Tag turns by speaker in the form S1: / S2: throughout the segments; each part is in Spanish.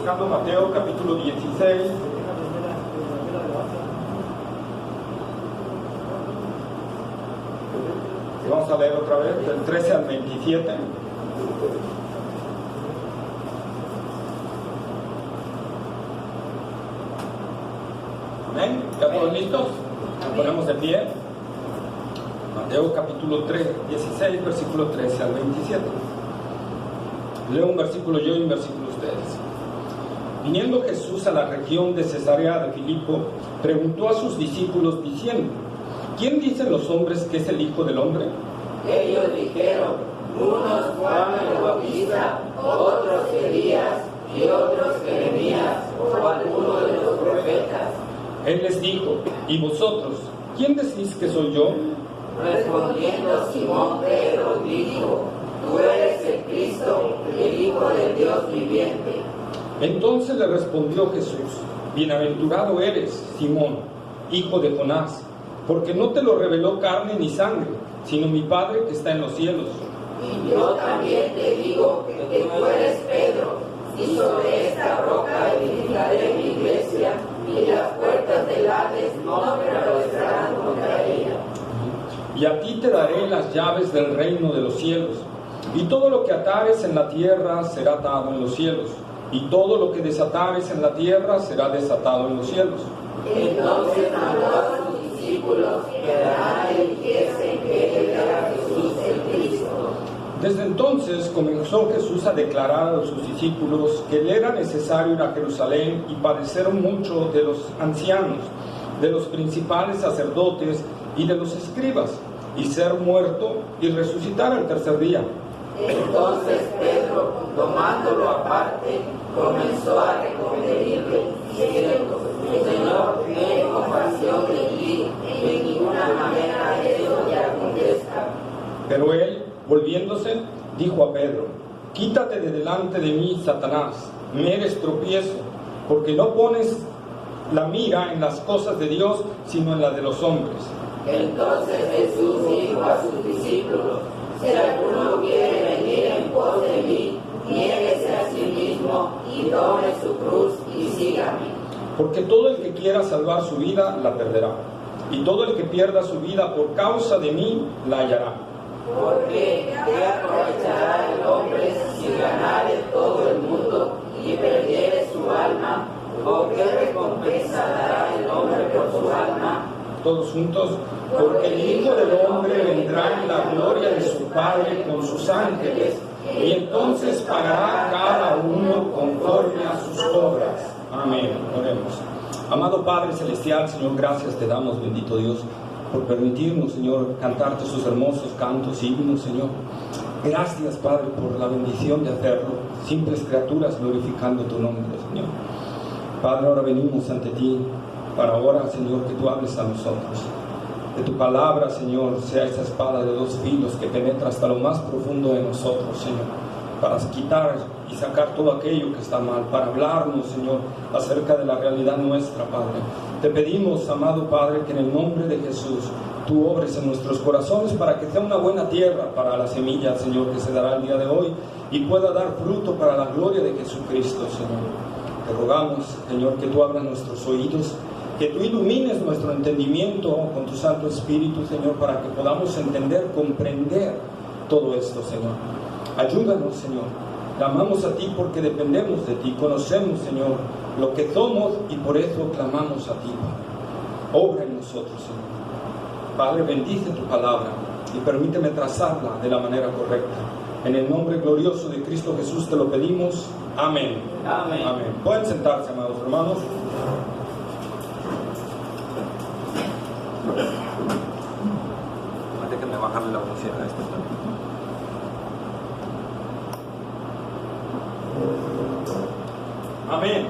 S1: buscando Mateo capítulo 16. Y vamos a leer otra vez, del 13 al 27. Amén. ¿Ya todos listos? Nos ponemos de pie. Mateo capítulo 16, versículo 13 al 27. Leo un versículo yo y un versículo ustedes. Viniendo Jesús a la región de Cesarea de Filipo, preguntó a sus discípulos diciendo: ¿quién dicen los hombres que es el Hijo del Hombre?
S2: Ellos dijeron, unos Juan el Bautista, otros Elías y otros Jeremías o alguno de los profetas.
S1: Él les dijo: ¿y vosotros, quién decís que soy yo?
S2: Respondiendo Simón Pedro dijo: tú eres el Cristo, el Hijo del Dios viviente.
S1: Entonces le respondió Jesús: bienaventurado eres, Simón, hijo de Jonás, porque no te lo reveló carne ni sangre, sino mi Padre que está en los cielos.
S2: Y yo también te digo que tú eres Pedro, y sobre esta roca edificaré mi iglesia, y las puertas del Hades no prevalecerán contra ella.
S1: Y a ti te daré las llaves del reino de los cielos, y todo lo que atares en la tierra será atado en los cielos, y todo lo que desatares en la tierra será desatado en los cielos.
S2: Entonces mandó a sus discípulos que darán y dijesen que él era Jesús el Cristo.
S1: Desde entonces comenzó Jesús a declarar a sus discípulos que le era necesario ir a Jerusalén y padecer mucho de los ancianos, de los principales sacerdotes y de los escribas, y ser muerto y resucitar al tercer día.
S2: Entonces Pedro, tomándolo aparte, comenzó a reconvenirle, diciendo: Señor, ten compasión de ti, en ninguna manera eso te acontezca.
S1: Pero él, volviéndose, dijo a Pedro: quítate de delante de mí, Satanás, me eres tropiezo, porque no pones la mira en las cosas de Dios, sino en las de los hombres.
S2: Entonces Jesús dijo a sus discípulos: si alguno quiere venir en pos de mí, niéguese a sí mismo y tome su cruz y sígame.
S1: Porque todo el que quiera salvar su vida, la perderá, y todo el que pierda su vida por causa de mí, la hallará.
S2: Porque ¿qué aprovechará el hombre si ganare todo el mundo y perdiere su alma? ¿O qué recompensa dará el hombre por su alma?
S1: Todos juntos. Porque el Hijo del Hombre vendrá en la gloria de su Padre con sus ángeles, y entonces pagará cada uno conforme a sus obras. Amén. Oremos. Amado Padre Celestial, Señor, gracias te damos, bendito Dios, por permitirnos, Señor, cantarte sus hermosos cantos y himnos, Señor. Gracias, Padre, por la bendición de hacerlo, simples criaturas glorificando tu nombre, Señor. Padre, ahora venimos ante ti para ahora, Señor, que tú hables a nosotros. Que tu palabra, Señor, sea esa espada de dos filos que penetra hasta lo más profundo de nosotros, Señor, para quitar y sacar todo aquello que está mal, para hablarnos, Señor, acerca de la realidad nuestra, Padre. Te pedimos, amado Padre, que en el nombre de Jesús tú obres en nuestros corazones para que sea una buena tierra para la semilla, Señor, que se dará el día de hoy y pueda dar fruto para la gloria de Jesucristo, Señor. Te rogamos, Señor, que tú abras nuestros oídos, que tú ilumines nuestro entendimiento con tu Santo Espíritu, Señor, para que podamos entender, comprender todo esto, Señor. Ayúdanos, Señor. Clamamos a ti porque dependemos de ti. Conocemos, Señor, lo que somos y por eso clamamos a ti. Obra en nosotros, Señor. Padre, bendice tu palabra y permíteme trazarla de la manera correcta. En el nombre glorioso de Cristo Jesús te lo pedimos. Amén.
S2: Amén.
S1: Amén. Pueden sentarse, amados hermanos. Déjenme bajarle la velocidad a esto. Amén.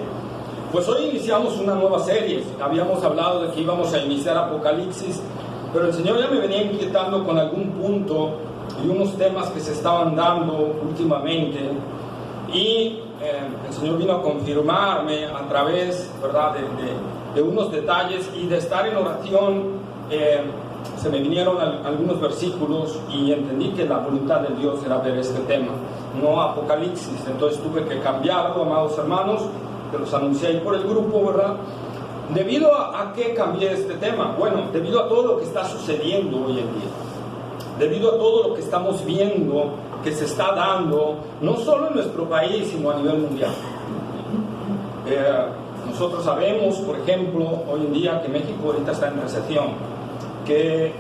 S1: Pues hoy iniciamos una nueva serie. Habíamos hablado de que íbamos a iniciar Apocalipsis, pero el Señor ya me venía inquietando con algún punto y unos temas que se estaban dando últimamente. Y el Señor vino a confirmarme a través, ¿verdad?, de unos detalles, y de estar en oración se me vinieron algunos versículos y entendí que la voluntad de Dios era ver este tema. no Apocalipsis. Entonces tuve que cambiarlo, amados hermanos, que los anuncié ahí por el grupo, ¿verdad? ¿Debido a qué cambié este tema? Bueno, debido a todo lo que está sucediendo hoy en día, debido a todo lo que estamos viendo que se está dando, no solo en nuestro país, sino a nivel mundial. Nosotros sabemos, por ejemplo, hoy en día que México ahorita está en recesión, que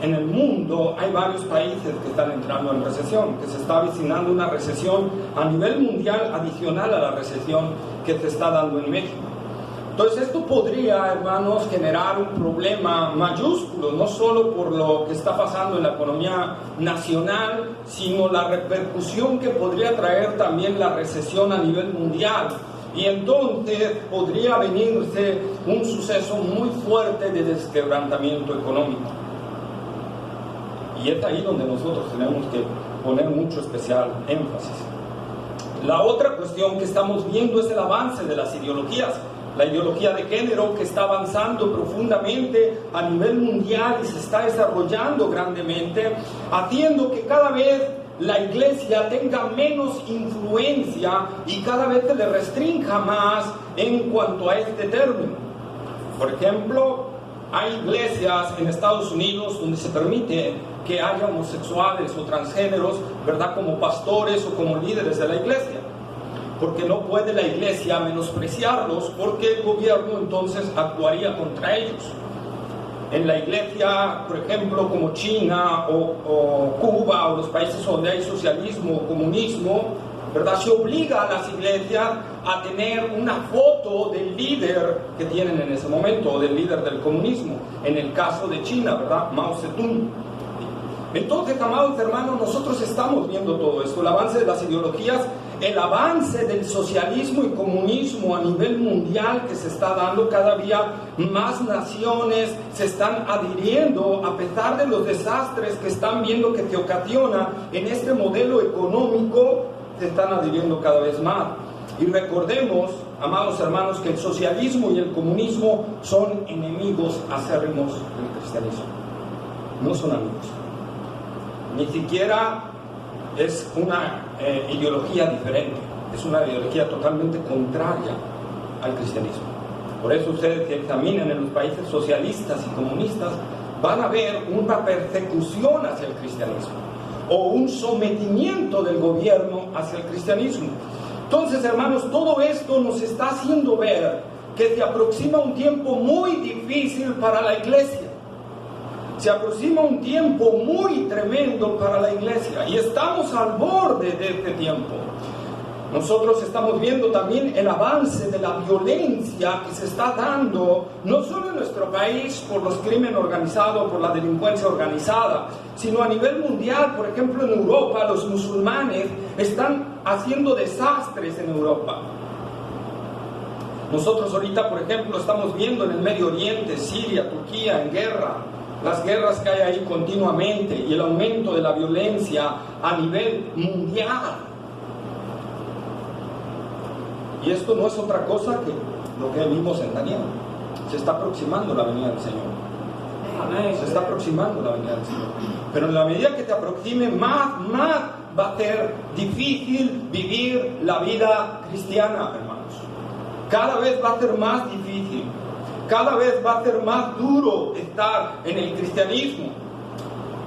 S1: en el mundo hay varios países que están entrando en recesión, que se está avecinando una recesión a nivel mundial adicional a la recesión que se está dando en México. Entonces esto podría, hermanos, generar un problema mayúsculo, no solo por lo que está pasando en la economía nacional, sino la repercusión que podría traer también la recesión a nivel mundial. Y entonces podría venirse un suceso muy fuerte de desquebrantamiento económico. Y es ahí donde nosotros tenemos que poner mucho especial énfasis. La otra cuestión que estamos viendo es el avance de las ideologías. La ideología de género que está avanzando profundamente a nivel mundial y se está desarrollando grandemente, haciendo que cada vez la iglesia tenga menos influencia y cada vez se le restrinja más en cuanto a este término. Por ejemplo, hay iglesias en Estados Unidos donde se permite que haya homosexuales o transgéneros, ¿verdad?, como pastores o como líderes de la iglesia, porque no puede la iglesia menospreciarlos, porque el gobierno entonces actuaría contra ellos. En la iglesia, por ejemplo, como China o Cuba o los países donde hay socialismo o comunismo, ¿verdad?, se obliga a las iglesias a tener una foto del líder que tienen en ese momento, o del líder del comunismo. En el caso de China, ¿verdad?, Mao Zedong. Entonces, amados hermanos, nosotros estamos viendo todo esto, el avance de las ideologías, el avance del socialismo y comunismo a nivel mundial que se está dando. Cada día más naciones se están adhiriendo a pesar de los desastres que están viendo que se ocasiona en este modelo económico, se están adhiriendo cada vez más. Y recordemos, amados hermanos, que el socialismo y el comunismo son enemigos acérrimos del cristianismo, no son amigos. Ni siquiera es una ideología diferente, es una ideología totalmente contraria al cristianismo. Por eso ustedes que examinen en los países socialistas y comunistas van a ver una persecución hacia el cristianismo o un sometimiento del gobierno hacia el cristianismo. Entonces, hermanos, todo esto nos está haciendo ver que se aproxima un tiempo muy difícil para la iglesia. Se aproxima un tiempo muy tremendo para la iglesia y estamos al borde de este tiempo. Nosotros estamos viendo también el avance de la violencia que se está dando, no solo en nuestro país por los crímenes organizados, por la delincuencia organizada, sino a nivel mundial. Por ejemplo, en Europa los musulmanes están haciendo desastres en Europa. Nosotros ahorita, por ejemplo, estamos viendo en el Medio Oriente, Siria, Turquía, en guerra, las guerras que hay ahí continuamente y el aumento de la violencia a nivel mundial. Y esto no es otra cosa que lo que vimos en Daniel. Se está aproximando la venida del Señor. Amén. Se está aproximando la venida del Señor. Pero en la medida que te aproxime, más va a ser difícil vivir la vida cristiana, hermanos. Cada vez va a ser más difícil. Cada vez va a ser más duro estar en el cristianismo.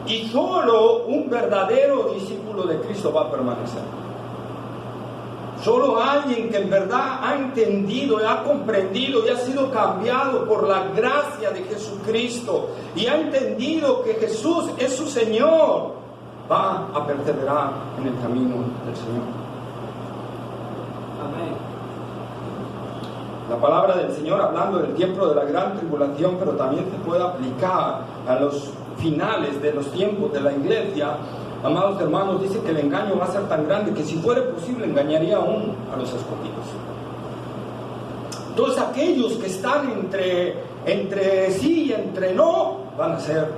S1: Y solo un verdadero discípulo de Cristo va a permanecer. Solo alguien que en verdad ha entendido y ha comprendido y ha sido cambiado por la gracia de Jesucristo y ha entendido que Jesús es su Señor, va a perseverar en el camino del Señor. Amén. La palabra del Señor, hablando del tiempo de la gran tribulación, pero también se puede aplicar a los finales de los tiempos de la iglesia. Amados hermanos, dice que el engaño va a ser tan grande que si fuera posible engañaría aún a los escogidos. Todos aquellos que están entre sí y entre no van a ser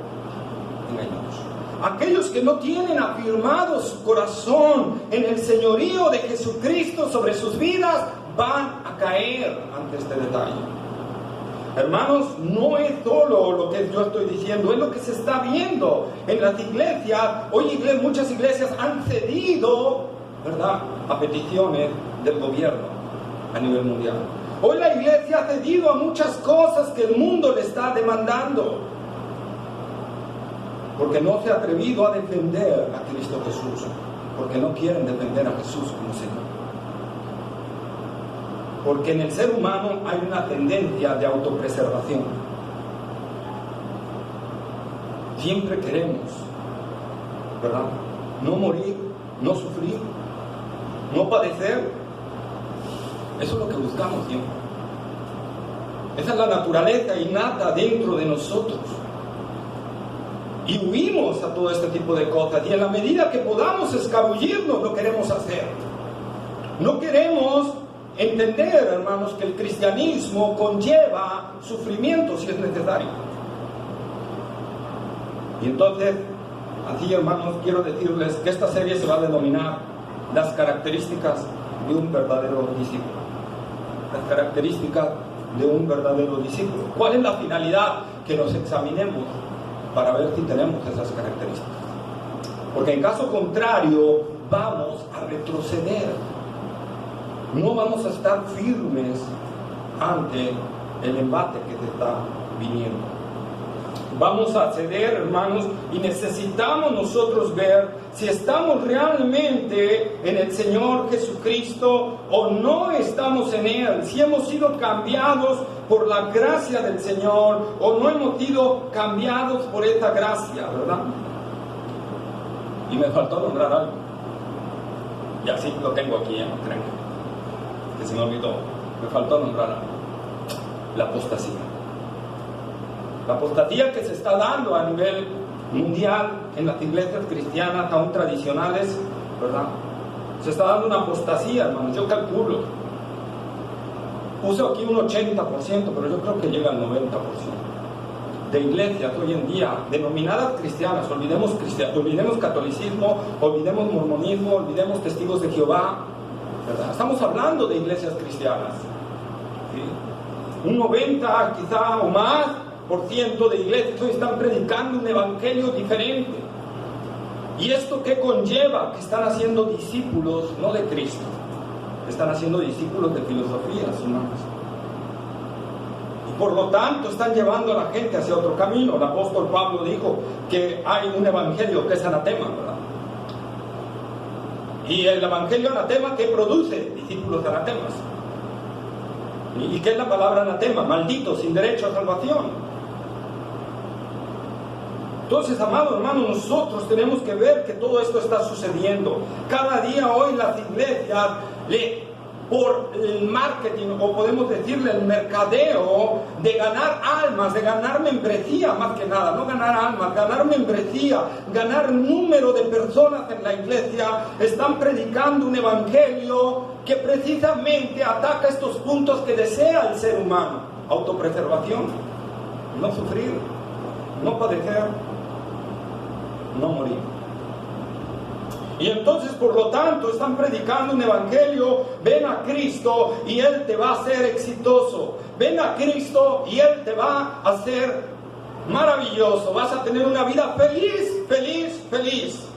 S1: engañados. Aquellos que no tienen afirmado su corazón en el señorío de Jesucristo sobre sus vidas van a caer ante este detalle. Hermanos, no es solo lo que yo estoy diciendo, es lo que se está viendo en las iglesias. Hoy muchas iglesias han cedido ¿verdad?, a peticiones del gobierno a nivel mundial. Hoy la iglesia ha cedido a muchas cosas que el mundo le está demandando, porque no se ha atrevido a defender a Cristo Jesús, porque no quieren defender a Jesús como Señor. Porque en el ser humano hay una tendencia de autopreservación. Siempre queremos, ¿verdad?, no morir, no sufrir, no padecer. Eso es lo que buscamos siempre. Esa es la naturaleza innata dentro de nosotros. Y huimos a todo este tipo de cosas. Y en la medida que podamos escabullirnos, lo queremos hacer. No queremos entender, hermanos, que el cristianismo conlleva sufrimiento si es necesario. Y entonces, así, hermanos, quiero decirles que esta serie se va a denominar las características de un verdadero discípulo. Las características de un verdadero discípulo. ¿Cuál es la finalidad? Que nos examinemos para ver si tenemos esas características. Porque en caso contrario, vamos a retroceder. No vamos a estar firmes ante el embate que se está viniendo. Vamos a ceder, hermanos, y necesitamos nosotros ver si estamos realmente en el Señor Jesucristo o no estamos en Él, si hemos sido cambiados por la gracia del Señor o no hemos sido cambiados por esa gracia, ¿verdad? Y me faltó nombrar algo. Y así lo tengo aquí, no crean que se me olvidó. Me faltó nombrar algo. La apostasía. La apostasía que se está dando a nivel mundial en las iglesias cristianas aún tradicionales, ¿verdad? Se está dando una apostasía, hermanos. Yo calculo, puse aquí un 80%, pero yo creo que llega al 90% de iglesias hoy en día denominadas cristianas. Olvidemos catolicismo, olvidemos mormonismo, olvidemos testigos de Jehová, ¿verdad? Estamos hablando de iglesias cristianas, ¿sí? Un 90 quizá o más % de iglesias hoy están predicando un evangelio diferente. ¿Y esto qué conlleva? Que están haciendo discípulos no de Cristo, están haciendo discípulos de filosofías humanas. Y por lo tanto están llevando a la gente hacia otro camino. El apóstol Pablo dijo que hay un evangelio que es anatema, ¿verdad? Y el evangelio anatema, ¿qué produce? Discípulos anatemas. ¿Y qué es la palabra anatema? Maldito, sin derecho a salvación. Entonces, amado hermano, nosotros tenemos que ver que todo esto está sucediendo. Cada día hoy las iglesias, por el marketing, o podemos decirle el mercadeo, de ganar almas, de ganar membresía más que nada, no ganar almas, ganar membresía, ganar número de personas en la iglesia, están predicando un evangelio que precisamente ataca estos puntos que desea el ser humano: autopreservación, no sufrir, no padecer, no morir. Y entonces, por lo tanto, están predicando un evangelio: ven a Cristo y Él te va a hacer exitoso, ven a Cristo y Él te va a hacer maravilloso, vas a tener una vida feliz, feliz, feliz.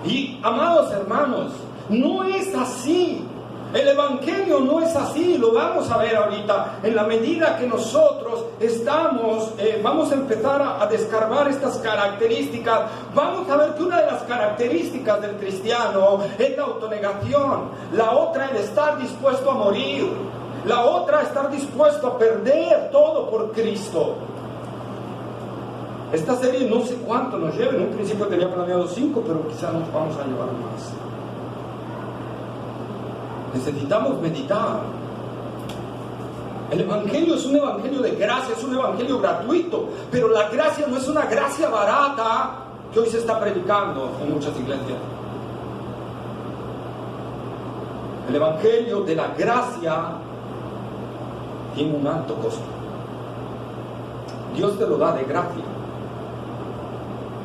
S1: Y, amados hermanos, no es así. El evangelio no es así, lo vamos a ver ahorita. En la medida que nosotros vamos a empezar a descargar estas características, vamos a ver que una de las características del cristiano es la autonegación, la otra el estar dispuesto a morir, la otra estar dispuesto a perder todo por Cristo. Esta serie no sé cuánto nos lleva, en un principio tenía planeado 5, pero quizás nos vamos a llevar más. Necesitamos meditar. El evangelio es un evangelio de gracia, es un evangelio gratuito, pero la gracia no es una gracia barata que hoy se está predicando en muchas iglesias. El evangelio de la gracia tiene un alto costo. Dios te lo da de gracia,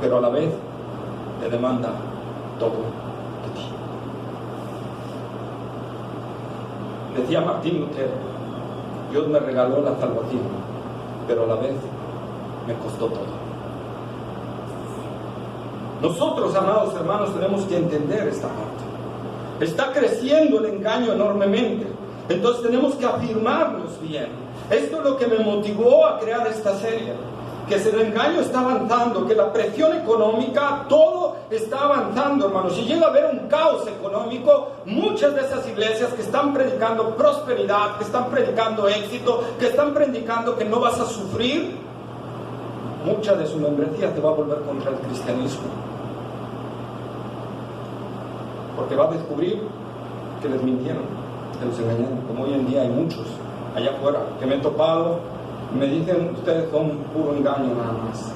S1: pero a la vez te demanda todo. Decía Martín Lutero: Dios me regaló la salvación, pero a la vez me costó todo. Nosotros, amados hermanos, tenemos que entender esta parte. Está creciendo el engaño enormemente. Entonces tenemos que afirmarnos bien. Esto es lo que me motivó a crear esta serie. Que si el engaño está avanzando, que la presión económica, todo está avanzando, hermanos. Si llega a haber un caos económico, muchas de esas iglesias que están predicando prosperidad, que están predicando éxito, que están predicando que no vas a sufrir, mucha de su membresía te va a volver contra el cristianismo. Porque va a descubrir que les mintieron, que los engañaron, como hoy en día hay muchos allá afuera que me he topado. Me dicen, ustedes son puro engaño nada más.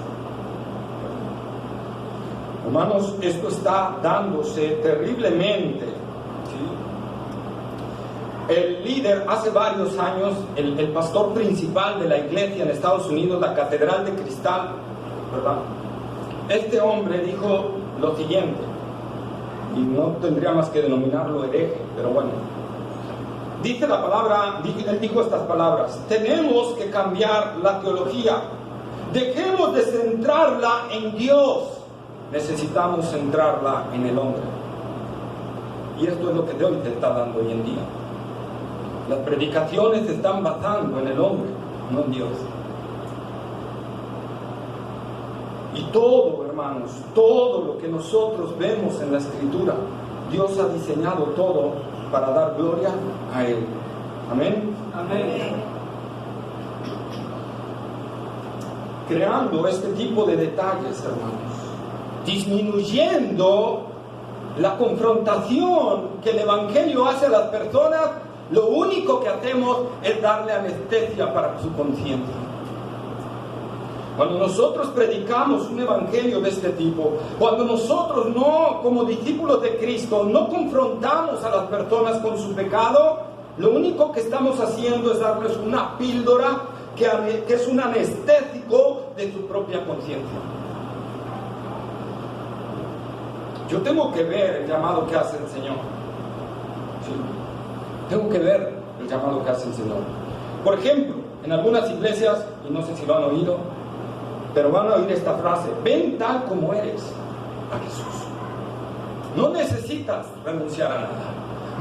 S1: Hermanos, esto está dándose terriblemente, ¿sí? El líder, hace varios años, el pastor principal de la iglesia en Estados Unidos, la Catedral de Cristal, ¿verdad? Este hombre dijo lo siguiente, y no tendría más que denominarlo hereje, pero bueno. Dice la palabra, él dijo estas palabras: tenemos que cambiar la teología, dejemos de centrarla en Dios, necesitamos centrarla en el hombre. Y esto es lo que Dios te está dando hoy en día. Las predicaciones se están basando en el hombre, no en Dios. Y todo, hermanos, todo lo que nosotros vemos en la Escritura, Dios ha diseñado todo para dar gloria a Él. Amén.
S2: Amén.
S1: Creando este tipo de detalles, hermanos, disminuyendo la confrontación que el Evangelio hace a las personas, lo único que hacemos es darle anestesia para su conciencia. Cuando nosotros predicamos un evangelio de este tipo, cuando nosotros no, como discípulos de Cristo, no confrontamos a las personas con su pecado, lo único que estamos haciendo es darles una píldora que es un anestésico de su propia conciencia. Yo tengo que ver el llamado que hace el Señor. ¿Sí? Tengo que ver el llamado que hace el Señor. Por ejemplo, en algunas iglesias, y no sé si lo han oído, pero van a oír esta frase: ven tal como eres a Jesús. No necesitas renunciar a nada.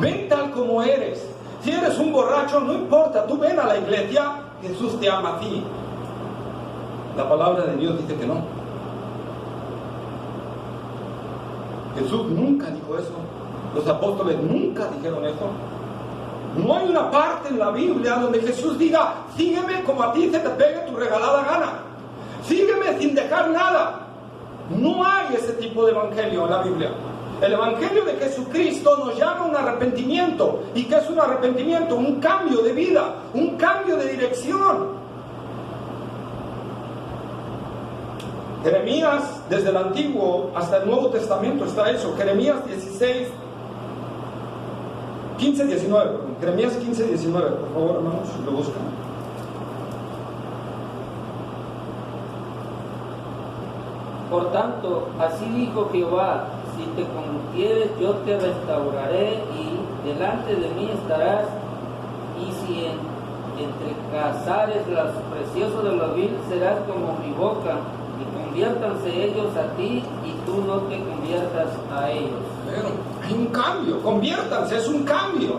S1: Ven tal como eres. Si eres un borracho, no importa, tú ven a la iglesia, Jesús te ama a ti. La palabra de Dios dice que no. Jesús nunca dijo eso. Los apóstoles nunca dijeron eso. No hay una parte en la Biblia donde Jesús diga: sígueme como a ti se te pegue tu regalada gana. Sígueme sin dejar nada. No hay ese tipo de evangelio en la Biblia. El evangelio de Jesucristo nos llama a un arrepentimiento. ¿Y qué es un arrepentimiento? Un cambio de vida, un cambio de dirección. Jeremías, desde el Antiguo hasta el Nuevo Testamento está eso. Jeremías 15:19. Jeremías 15:19, por favor, hermanos, lo buscan.
S3: Por tanto, así dijo Jehová: si te convirtieres, yo te restauraré y delante de mí estarás, y si entrecazares los preciosos de los vil, serás como mi boca, y conviértanse ellos a ti, y tú no te conviertas a ellos.
S1: Pero hay un cambio, conviértanse, es un cambio,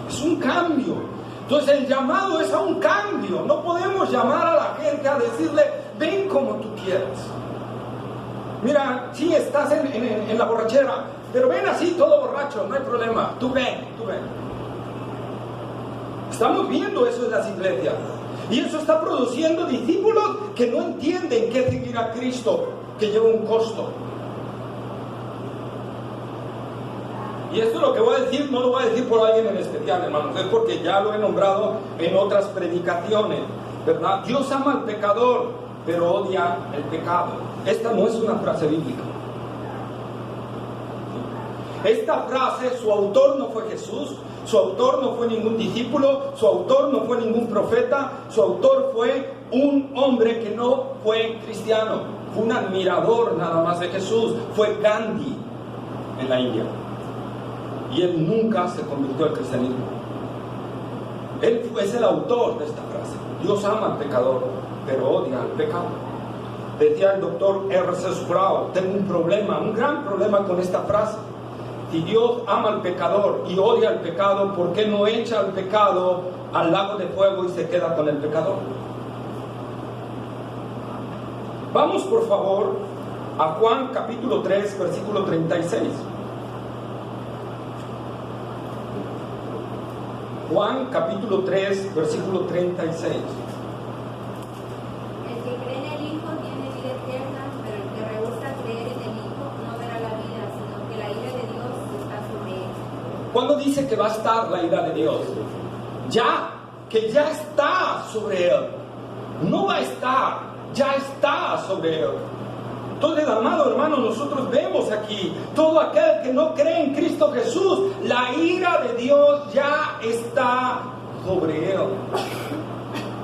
S1: es un cambio. Entonces el llamado es a un cambio. No podemos llamar a la gente a decirle: ven como tú quieras. Mira, sí estás en la borrachera, pero ven así todo borracho, no hay problema, tú ven. Estamos viendo eso en las iglesias, y eso está produciendo discípulos que no entienden qué es seguir a Cristo, que lleva un costo. Y esto lo que voy a decir, no lo voy a decir por alguien en especial, hermanos, es porque ya lo he nombrado en otras predicaciones, ¿verdad? Dios ama al pecador, pero odia el pecado. Esta no es una frase bíblica. Esta frase, su autor no fue Jesús, su autor no fue ningún discípulo, su autor no fue ningún profeta, su autor fue un hombre que no fue cristiano, fue un admirador nada más de Jesús, fue Gandhi en la India. Y él nunca se convirtió al cristianismo. Él es el autor de esta frase. Dios ama al pecador, pero odia al pecado. Decía el doctor R.C. Sproul, tengo un problema, un gran problema con esta frase. Si Dios ama al pecador y odia al pecado, ¿por qué no echa al pecado al lago de fuego y se queda con el pecador? Vamos por favor a Juan capítulo 3, versículo 36. Juan capítulo 3, versículo 36.
S4: El que cree en el Hijo tiene vida eterna, pero el que rehúsa creer en el Hijo no verá la vida, sino que la ira de Dios está sobre él.
S1: ¿Cuándo dice que va a estar la ira de Dios? Ya, que ya está sobre él. No va a estar, ya está sobre él. Entonces, amado hermano, nosotros vemos aquí, todo aquel que no cree en Cristo Jesús, la ira de Dios ya está sobre él.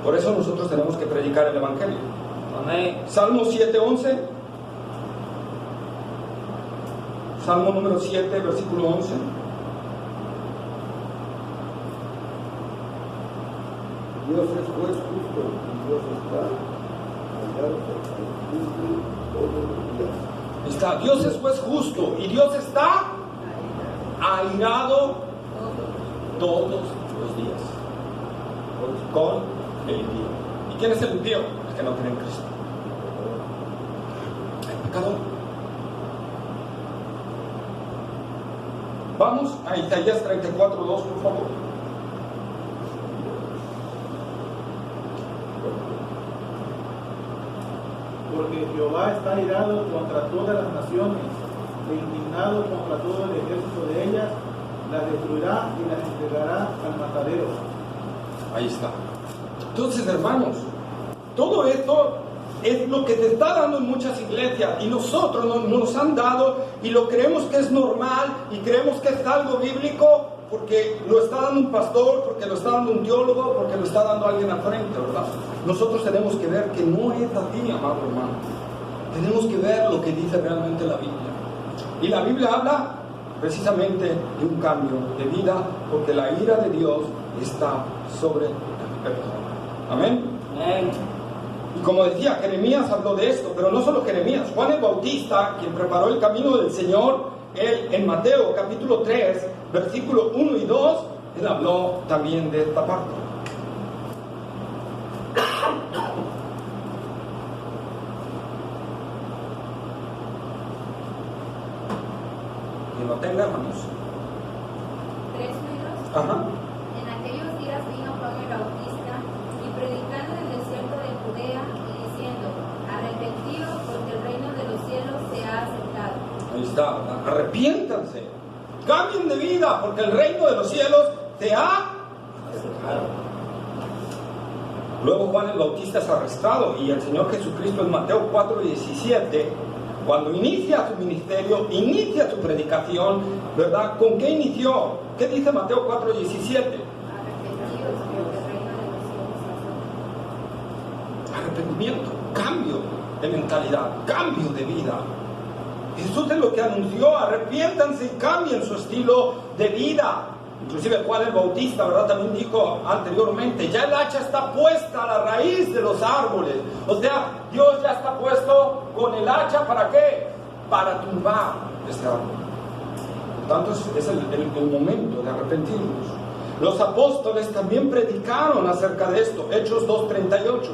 S1: Por eso nosotros tenemos que predicar el Evangelio.
S3: Amén.
S1: Salmo 7:11. Salmo número 7, versículo 11.
S5: Dios es juez justo y Dios está allá todos los días.
S1: Está, Dios es juez justo y Dios está airado todos los días con el impío. ¿Y quién es el impío? El que no cree en Cristo. El pecador. Vamos a Isaías 34:2, por favor.
S6: Porque Jehová está airado contra todas las naciones, e indignado contra todo el ejército de ellas, las destruirá y las entregará al matadero.
S1: Ahí está. Entonces, hermanos, todo esto es lo que te está dando en muchas iglesias y nosotros nos han dado y lo creemos que es normal y creemos que es algo bíblico porque lo está dando un pastor, porque lo está dando un teólogo, porque lo está dando alguien al frente, ¿verdad? Nosotros tenemos que ver que no es así, amado hermano. Tenemos que ver lo que dice realmente la Biblia. Y la Biblia habla precisamente de un cambio de vida, porque la ira de Dios está sobre el pecado. Amén.
S3: Amén.
S1: Y como decía, Jeremías habló de esto, pero no solo Jeremías. Juan el Bautista, quien preparó el camino del Señor, él en Mateo capítulo 3, versículo 1 y 2, él habló también de esta parte. Quien lo tenga, hermanos.
S4: 3 minutos.
S1: Ajá.
S4: En aquellos días vino Juan el Bautista y predicando en el desierto de Judea y diciendo: arrepentidos, porque el reino de los cielos se ha acercado.
S1: Ahí está, arrepiéntanse, cambien de vida, porque el reino de los cielos se ha acercado. Luego Juan el Bautista es arrestado y el Señor Jesucristo en Mateo 4:17, cuando inicia su ministerio, inicia su predicación, ¿verdad? ¿Con qué inició? ¿Qué dice Mateo 4:17?
S4: Arrepentidos, porque el reino de los cielos se ha acercado.
S1: Arrepentimiento, cambio de mentalidad, cambio de vida. Jesús es lo que anunció: arrepiéntanse y cambien su estilo de vida. Inclusive Juan el Bautista, ¿verdad? También dijo anteriormente: ya el hacha está puesta a la raíz de los árboles. O sea, Dios ya está puesto con el hacha, ¿para qué? Para tumbar este árbol. Por tanto, es el momento de arrepentirnos. Los apóstoles también predicaron acerca de esto. Hechos 2:38.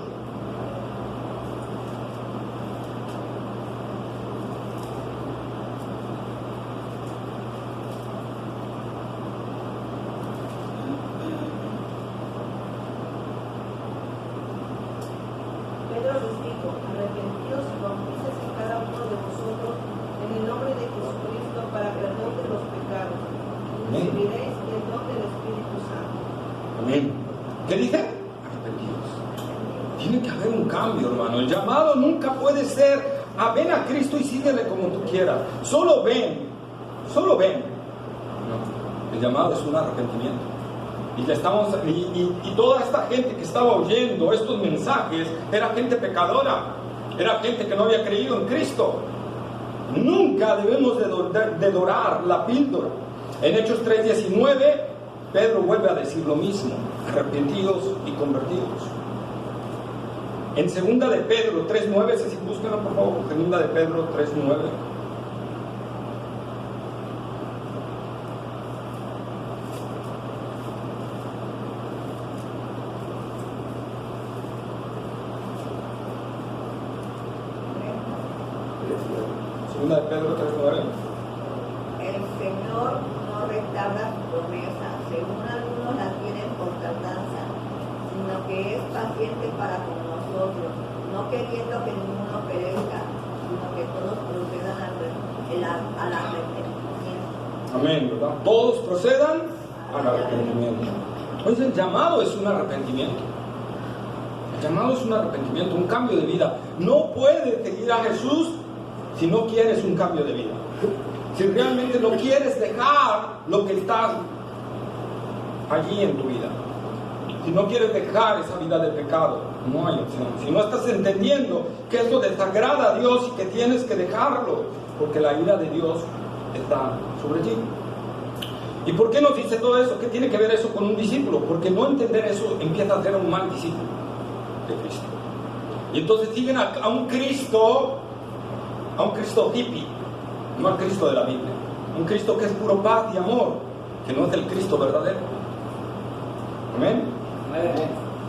S7: Pedro les dijo: arrepentidos y bautícese cada uno de vosotros en el nombre de Jesucristo para perdón de los pecados, y recibiréis el don del Espíritu Santo.
S1: Amén. ¿Qué dije? Arrepentidos. Tiene que haber un cambio, hermano. El llamado nunca puede ser: ven a Cristo y síguele como tú quieras. Solo ven. Solo ven. No. El llamado es un arrepentimiento. Y toda esta gente que estaba oyendo estos mensajes era gente pecadora, era gente que no había creído en Cristo. Nunca debemos de dorar la píldora. En Hechos 3:19, Pedro vuelve a decir lo mismo: arrepentidos y convertidos. En 2 de Pedro 3:9, si búsquenlo por favor, 2 de Pedro 3:9. Segunda de Pedro 3:9.
S8: El Señor no retarda su promesa, según algunos la tienen por tardanza, sino que es paciente para con nosotros, no queriendo que ninguno perezca, sino que todos procedan al arrepentimiento.
S1: Amén, ¿verdad? Todos procedan al arrepentimiento. Pues el llamado es un arrepentimiento. El llamado es un arrepentimiento, un cambio de vida. No puedes seguir a Jesús si no quieres un cambio de vida. Si realmente no quieres dejar lo que está allí en tu vida. Si no quieres dejar esa vida de pecado, no hay opción. Si no estás entendiendo que eso desagrada a Dios y que tienes que dejarlo, porque la ira de Dios está sobre ti. ¿Y por qué nos dice todo eso? ¿Qué tiene que ver eso con un discípulo? Porque no entender eso empieza a ser un mal discípulo de Cristo. Y entonces siguen a un Cristo hippie, no al Cristo de la Biblia. Un Cristo que es puro paz y amor, que no es el Cristo verdadero. Amén.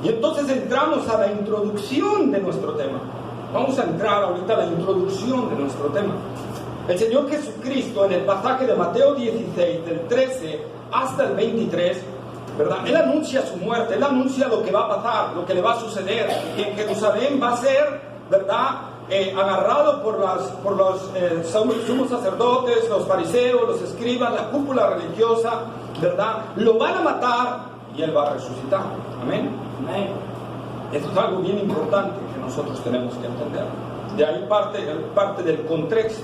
S1: Y entonces entramos a la introducción de nuestro tema. Vamos a entrar ahorita a la introducción de nuestro tema. El Señor Jesucristo, en el pasaje de Mateo 16, del 13 hasta el 23, ¿verdad? Él anuncia su muerte, Él anuncia lo que va a pasar, lo que le va a suceder, que en Jerusalén va a ser, ¿verdad?, agarrado por los sumos sacerdotes, los fariseos, los escribas, la cúpula religiosa, ¿verdad? Lo van a matar y Él va a resucitar. Amén.
S3: Amén.
S1: Esto es algo bien importante que nosotros tenemos que entender. De ahí parte del contexto.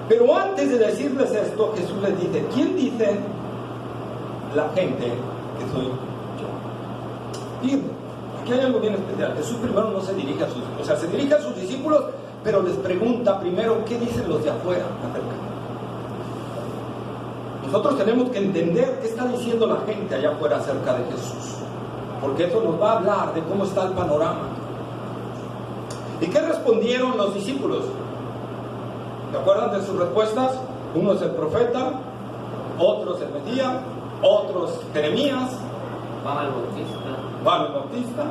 S1: Pero antes de decirles esto, Jesús les dice: ¿quién dice la gente que soy yo? Y aquí hay algo bien especial. Jesús primero no se dirige a sus discípulos, o sea, se dirige a sus discípulos, pero les pregunta primero qué dicen los de afuera acerca. Nosotros tenemos que entender qué está diciendo la gente allá afuera acerca de Jesús, porque eso nos va a hablar de cómo está el panorama. ¿Y qué respondieron los discípulos? ¿Se acuerdan de sus respuestas? Uno es el profeta, otros el Mesías, otros Jeremías,
S3: Juan el Bautista,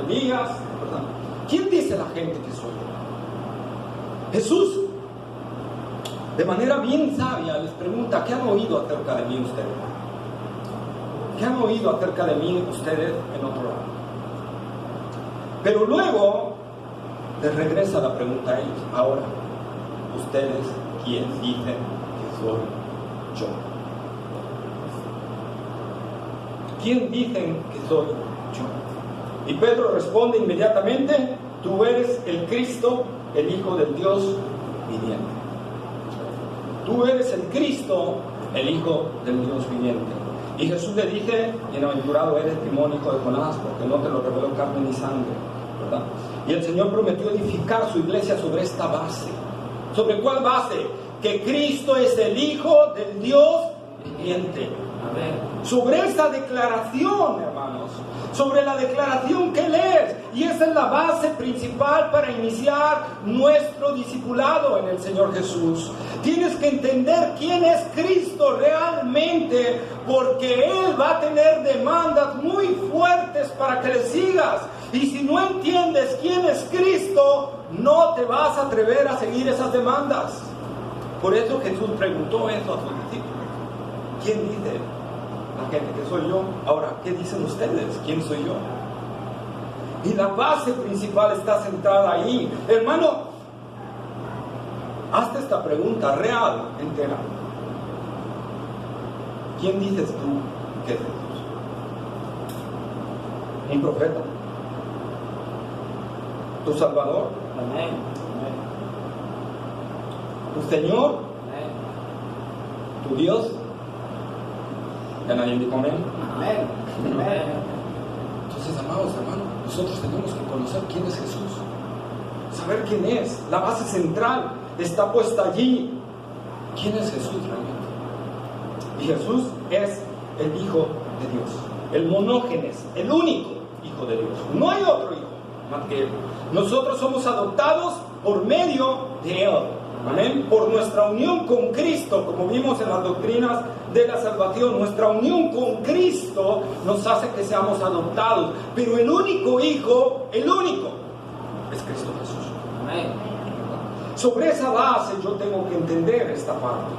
S1: Elías, ¿verdad? ¿Quién dice la gente que soy yo? Jesús, de manera bien sabia, les pregunta: ¿qué han oído acerca de mí ustedes? ¿Qué han oído acerca de mí ustedes en otro lado? Pero luego les regresa la pregunta a ellos: ahora, ¿ustedes quién dicen que soy yo? ¿Quién dicen que soy yo? Y Pedro responde inmediatamente: tú eres el Cristo, el Hijo del Dios viviente. Tú eres el Cristo, el Hijo del Dios viviente. Y Jesús le dice: bienaventurado eres, Simón, hijo de Jonás, porque no te lo reveló carne ni sangre, ¿verdad? Y el Señor prometió edificar su iglesia sobre esta base. ¿Sobre cuál base? Que Cristo es el Hijo del Dios viviente.
S3: Amén.
S1: Sobre esa declaración, hermanos, sobre la declaración que Él es, y esa es la base principal para iniciar nuestro discipulado en el Señor Jesús. Tienes que entender quién es Cristo realmente, porque Él va a tener demandas muy fuertes para que le sigas. Y si no entiendes quién es Cristo, no te vas a atrever a seguir esas demandas. Por eso Jesús preguntó eso a sus discípulos: ¿quién dice la gente que soy yo? Ahora, ¿qué dicen ustedes? ¿Quién soy yo? Y la base principal está centrada ahí. Hermano, hazte esta pregunta real, entera. ¿Quién dices tú que es Jesús? ¿Un profeta? ¿Tu Salvador?
S3: Amén.
S1: ¿Tu Señor?
S3: Amén.
S1: ¿Tu Dios? ¿Ya nadie dijo amén?
S3: Amén. Amén.
S1: Entonces, amados hermanos, nosotros tenemos que conocer quién es Jesús, saber quién es. La base central está puesta allí. ¿Quién es Jesús realmente? Y Jesús es el Hijo de Dios, el monógenes, el único, hijo de Dios. No hay otro hijo más que Él. Nosotros somos adoptados por medio de Él. Amén. Por nuestra unión con Cristo, como vimos en las doctrinas de la salvación, nuestra unión con Cristo nos hace que seamos adoptados. Pero el único hijo, el único, es Cristo Jesús.
S3: Amén.
S1: Sobre esa base yo tengo que entender esta parte.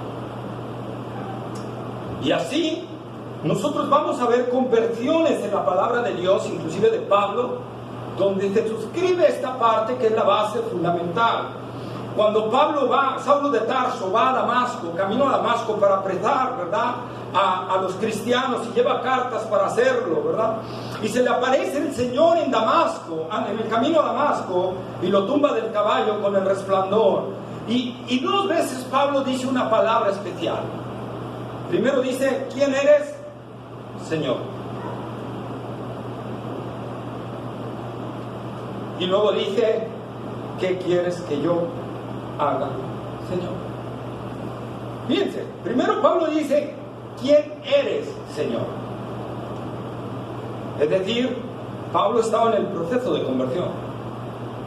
S1: Y así nosotros vamos a ver conversiones en la palabra de Dios, inclusive de Pablo, donde se suscribe esta parte que es la base fundamental. Cuando Saulo de Tarso va a Damasco, camino a Damasco para apresar, ¿verdad?, a los cristianos, y lleva cartas para hacerlo, ¿verdad? Y se le aparece el Señor en Damasco, en el camino a Damasco, y lo tumba del caballo con el resplandor. Y 2 veces Pablo dice una palabra especial. Primero dice, ¿quién eres? Señor. Y luego dice, ¿qué quieres que yo haga, Señor? Fíjense, primero Pablo dice, ¿quién eres, Señor? Es decir, Pablo estaba en el proceso de conversión.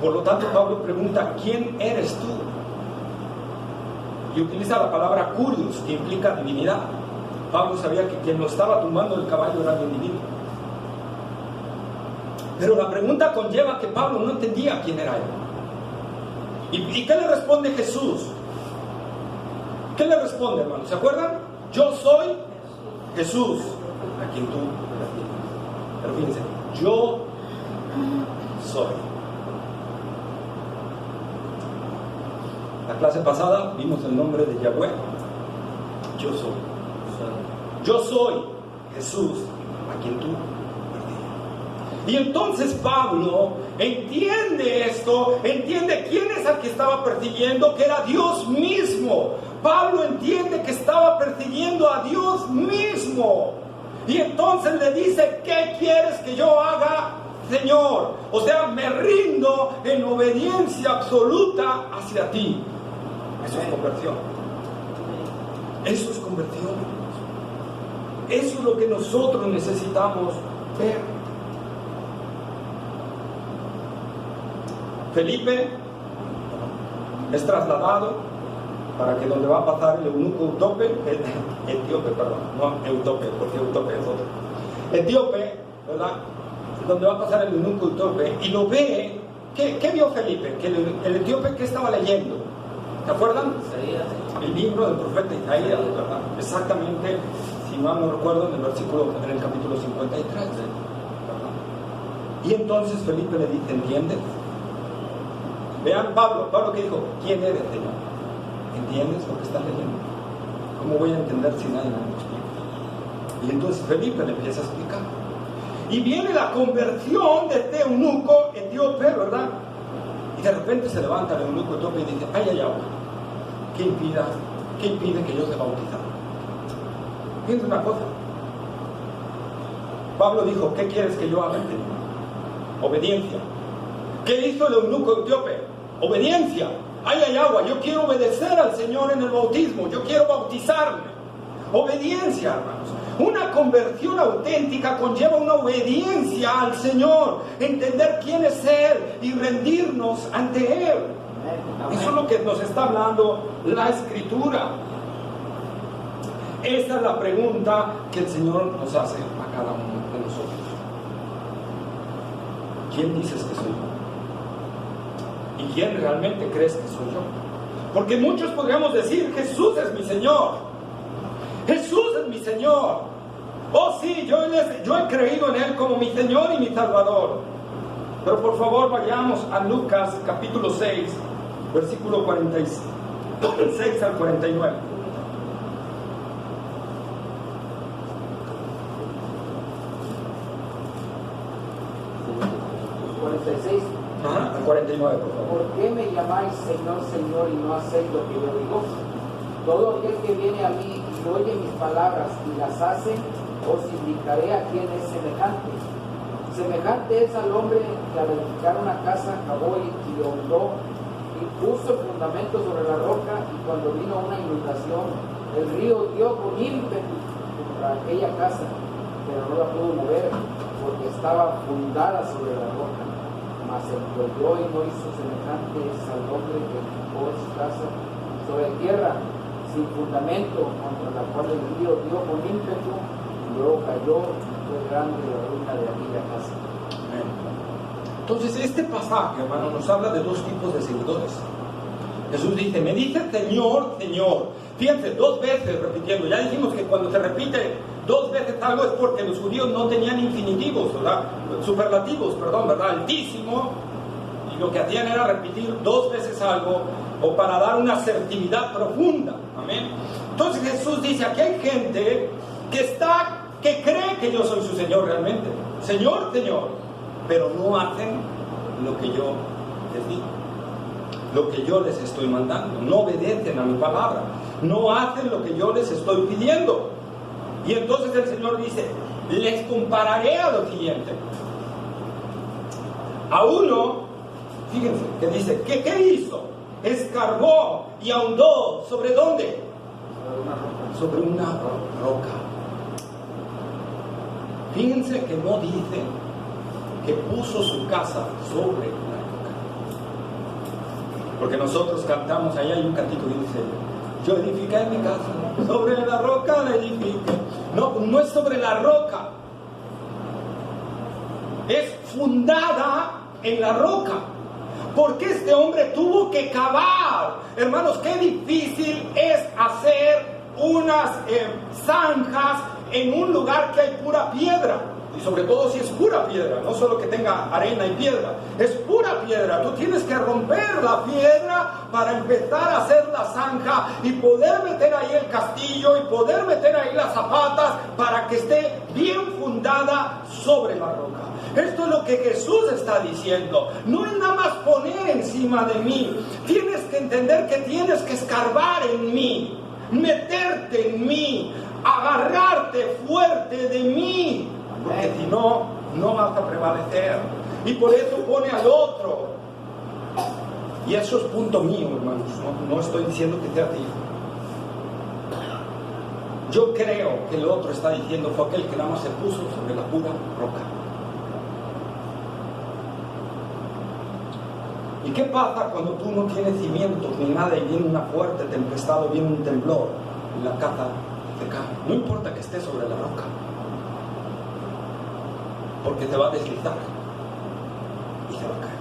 S1: Por lo tanto, Pablo pregunta, ¿quién eres tú? Y utiliza la palabra curios, que implica divinidad. Pablo sabía que quien lo estaba tumbando del caballo era alguien divino. Pero la pregunta conlleva que Pablo no entendía quién era él. ¿Y qué le responde Jesús? ¿Qué le responde, hermano? ¿Se acuerdan? Yo soy Jesús, a quien tú refieres. Pero fíjense, yo soy. La clase pasada vimos el nombre de Yahweh. Yo soy. Yo soy Jesús, a quien tú refieres. Y entonces Pablo entiende esto, entiende quién es al que estaba persiguiendo, que era Dios mismo. Pablo entiende que estaba persiguiendo a Dios mismo. Y entonces le dice, ¿qué quieres que yo haga, Señor? O sea, me rindo en obediencia absoluta hacia ti. Eso es conversión. Eso es conversión. Eso es lo que nosotros necesitamos ver. Felipe es trasladado para que donde va a pasar el eunuco etíope, porque etíope es otro. Etíope, ¿verdad? Donde va a pasar el eunuco etíope y lo ve. ¿Qué vio Felipe? Que el etíope, ¿qué estaba leyendo? ¿Se acuerdan? El libro del profeta Isaías, ¿verdad? Exactamente, si mal no recuerdo, en el capítulo 53, ¿verdad? Y entonces Felipe le dice, ¿entiendes? Vean Pablo que dijo, ¿quién eres, Señor? ¿Entiendes lo que estás leyendo? ¿Cómo voy a entender si nadie me lo explica? Y entonces Felipe le empieza a explicar. Y viene la conversión de este eunuco etíope, ¿verdad? Y de repente se levanta el eunuco etíope y dice, ay, agua. ¿Qué impide que yo sea bautizado? Fíjense una cosa. Pablo dijo, ¿qué quieres que yo haga, Señor? Obediencia. ¿Qué hizo el eunuco etíope? Obediencia. Hay agua. Yo quiero obedecer al Señor en el bautismo. Yo quiero bautizarme. Obediencia, hermanos. Una conversión auténtica conlleva una obediencia al Señor. Entender quién es Él y rendirnos ante Él. Eso es lo que nos está hablando la Escritura. Esa es la pregunta que el Señor nos hace a cada uno de nosotros. ¿Quién dices que soy yo? ¿Y quién realmente crees que soy yo? Porque muchos podríamos decir, Jesús es mi Señor. Jesús es mi Señor. Oh sí, yo he creído en Él como mi Señor y mi Salvador. Pero por favor vayamos a Lucas capítulo 6, versículo 46 al 49. Al 49, por favor.
S9: ¿Por qué me llamáis Señor, Señor, y no hacéis lo que yo digo? Todo aquel que viene a mí y oye mis palabras y las hace, os indicaré a quién es semejante. Semejante es al hombre que al edificar una casa cavó y hondó y puso el fundamento sobre la roca, y cuando vino una inundación, el río dio con ímpetu contra aquella casa, pero no la pudo mover, porque estaba fundada sobre la roca. Mas el que oyó y no hizo semejante es al hombre que edificó su casa sobre tierra, sin fundamento, contra la cual el río dio con ímpetu, y luego cayó, y fue grande la ruina de aquella casa.
S1: Entonces, este pasaje, hermano, nos habla de dos tipos de seguidores. Jesús dice, me dice Señor, Señor. Fíjense, 2 veces repitiendo. Ya dijimos que cuando se repite 2 veces algo es porque los judíos no tenían infinitivos, ¿verdad? Superlativos, perdón, ¿verdad? Altísimo. Y lo que hacían era repetir 2 veces algo, o para dar una asertividad profunda. Amén. Entonces Jesús dice, aquí hay gente que cree que yo soy su Señor realmente. Señor, Señor. Pero no hacen lo que yo les digo, lo que yo les estoy mandando. No obedecen a mi palabra, no hacen lo que yo les estoy pidiendo. Y entonces el Señor dice, les compararé a lo siguiente. A uno, fíjense, que dice, ¿qué hizo? Escarbó y ahondó, ¿sobre dónde? Sobre una roca. Fíjense que no dice que puso su casa sobre la roca. Porque nosotros cantamos, ahí hay un cantito que dice, yo edifiqué mi casa, sobre la roca la edifiqué. No es sobre la roca, es fundada en la roca. Porque este hombre tuvo que cavar. Hermanos, qué difícil es hacer unas zanjas en un lugar que hay pura piedra. Y sobre todo si es pura piedra, no solo que tenga arena y piedra, es pura piedra. Tú tienes que romper la piedra para empezar a hacer la zanja y poder meter ahí el castillo y poder meter ahí las zapatas para que esté bien fundada sobre la roca. Esto es lo que Jesús está diciendo. No es nada más poner encima de mí. Tienes que entender que tienes que escarbar en mí, meterte en mí, agarrarte fuerte de mí. Porque si no, no vas a prevalecer. Y por eso pone al otro. Y eso es punto mío, hermanos. No estoy diciendo que sea a ti. Yo creo que el otro está diciendo fue aquel que nada más se puso sobre la pura roca. ¿Y qué pasa cuando tú no tienes cimientos ni nada y viene una fuerte tempestad o viene un temblor y la casa se cae? No importa que estés sobre la roca, porque te va a deslizar y se va a caer.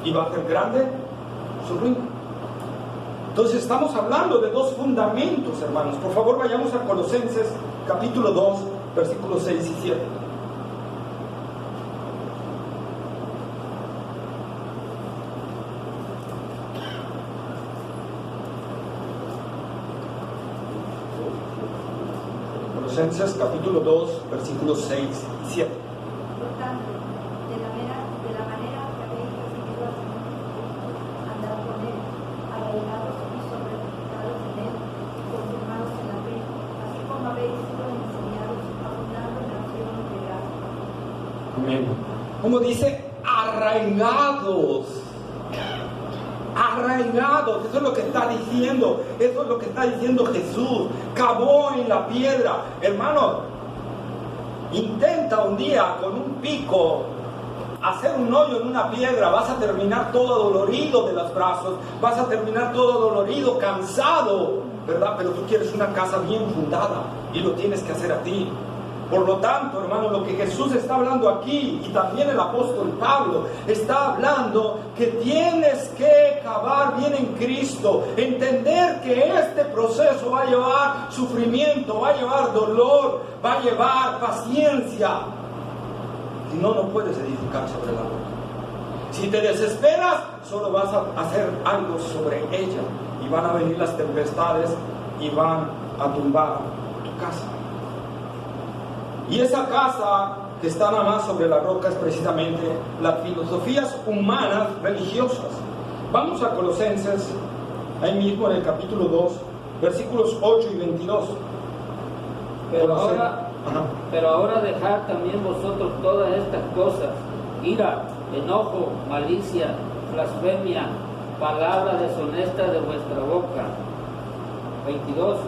S1: Y va a ser grande su ruina. Entonces estamos hablando de 2 fundamentos, hermanos. Por favor, vayamos a Colosenses capítulo 2, versículos 6 y 7. Colosenses capítulo 2, versículos 6 y 7.
S4: Por tanto, de la manera que habéis recibido al Señor Jesucristo, andad con Él, arraigados y sobreedificados en Él, confirmados en la fe, así como habéis sido enseñados, abundando en acción de gracia.
S1: Amén. Como dice, arraigados. Arraigados, eso es lo que está diciendo, eso es lo que está diciendo Jesús. Cavó en la piedra. Hermano, intenta un día con un pico hacer un hoyo en una piedra, vas a terminar todo dolorido de los brazos, vas a terminar todo dolorido, cansado, ¿verdad? Pero tú quieres una casa bien fundada y lo tienes que hacer a ti. Por lo tanto, hermano, lo que Jesús está hablando aquí, y también el apóstol Pablo está hablando, que tienes que cavar bien en Cristo, entender que este proceso va a llevar sufrimiento, va a llevar dolor, va a llevar paciencia. Si no, no puedes edificar sobre la roca. Si te desesperas, solo vas a hacer algo sobre ella, y van a venir las tempestades y van a tumbar tu casa. Y esa casa que está nada más sobre la roca es precisamente las filosofías humanas religiosas. Vamos a Colosenses, ahí mismo en el capítulo 2, versículos 8 y 22.
S3: Pero ahora dejad también vosotros todas estas cosas: ira, enojo, malicia, blasfemia, palabra deshonesta de vuestra boca. 22.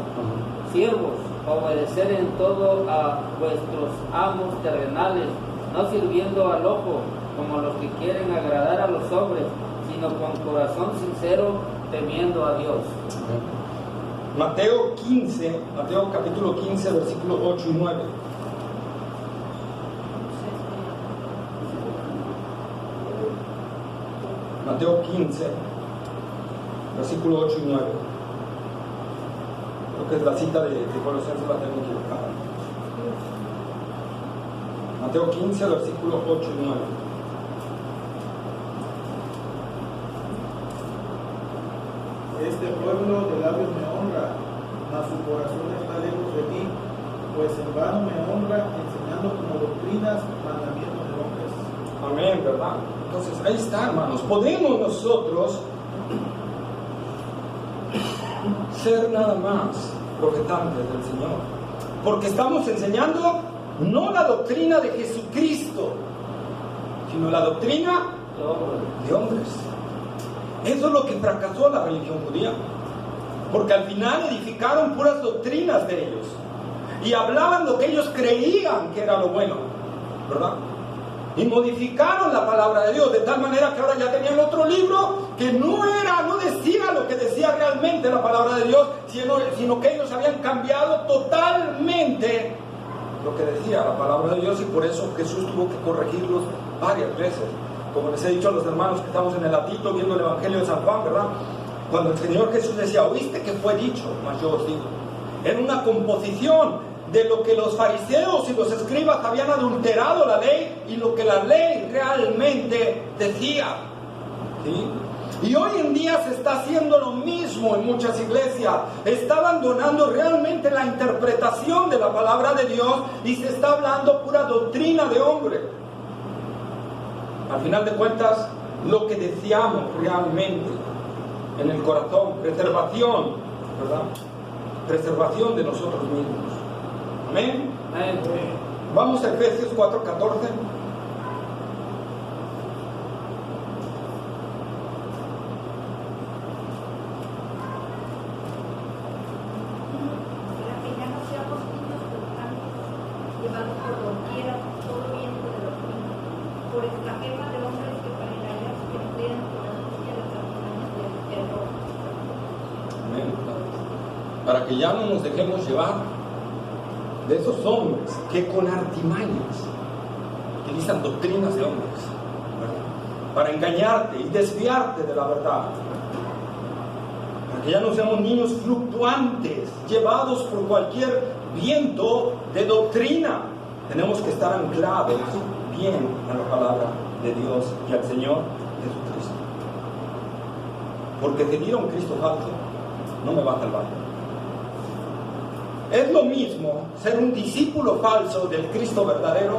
S3: Siervos, obedecer en todo a vuestros amos terrenales, no sirviendo al ojo como los que quieren agradar a los hombres, sino con corazón sincero, temiendo a Dios.
S1: Mateo capítulo 15, versículos 8 y 9. Mateo 15, versículo 8 y 9. Creo que es la cita de Colosenses, la tengo equivocada. Mateo 15, versículo 8 y 9.
S6: Este pueblo de labios me honra, mas su corazón está lejos de mí, pues en vano me honra enseñando como doctrinas mandamientos de hombres.
S1: Amén, ¿verdad? Entonces ahí está, hermanos. Podemos nosotros ser nada más profetantes del Señor, porque estamos enseñando no la doctrina de Jesucristo, sino la doctrina de hombres. Eso es lo que fracasó la religión judía, porque al final edificaron puras doctrinas de ellos y hablaban lo que ellos creían que era lo bueno, ¿verdad? Y modificaron la palabra de Dios de tal manera que ahora ya tenían otro libro que no decía lo que decía realmente la palabra de Dios, sino que ellos habían cambiado totalmente lo que decía la palabra de Dios, y por eso Jesús tuvo que corregirlos varias veces. Como les he dicho a los hermanos que estamos en el latito viendo el Evangelio de San Juan, ¿verdad? Cuando el Señor Jesús decía, oíste que fue dicho, mas yo os digo. Era una composición de lo que los fariseos y los escribas habían adulterado la ley y lo que la ley realmente decía, ¿sí? Y hoy en día se está haciendo lo mismo en muchas iglesias. Está abandonando realmente la interpretación de la palabra de Dios y se está hablando pura doctrina de hombre. Al final de cuentas, lo que deseamos realmente en el corazón, preservación, ¿verdad? Preservación de nosotros mismos. Amén.
S3: Amén.
S1: Vamos a Efesios 4:14.
S4: Para que ya no seamos niños flotantes, llevados por doquiera todo viento de doctrina, por estratagema de hombres que para engañar se emplean con astucia las artimañas del error.
S1: Amén. Para que ya no nos dejemos llevar de esos hombres que con artimañas utilizan doctrinas de hombres, ¿verdad? Para engañarte y desviarte de la verdad. Para que ya no seamos niños fluctuantes, llevados por cualquier viento de doctrina. Tenemos que estar anclados bien a la palabra de Dios y al Señor Jesucristo. Porque seguir a un Cristo falso no me va a salvar. Es lo mismo ser un discípulo falso del Cristo verdadero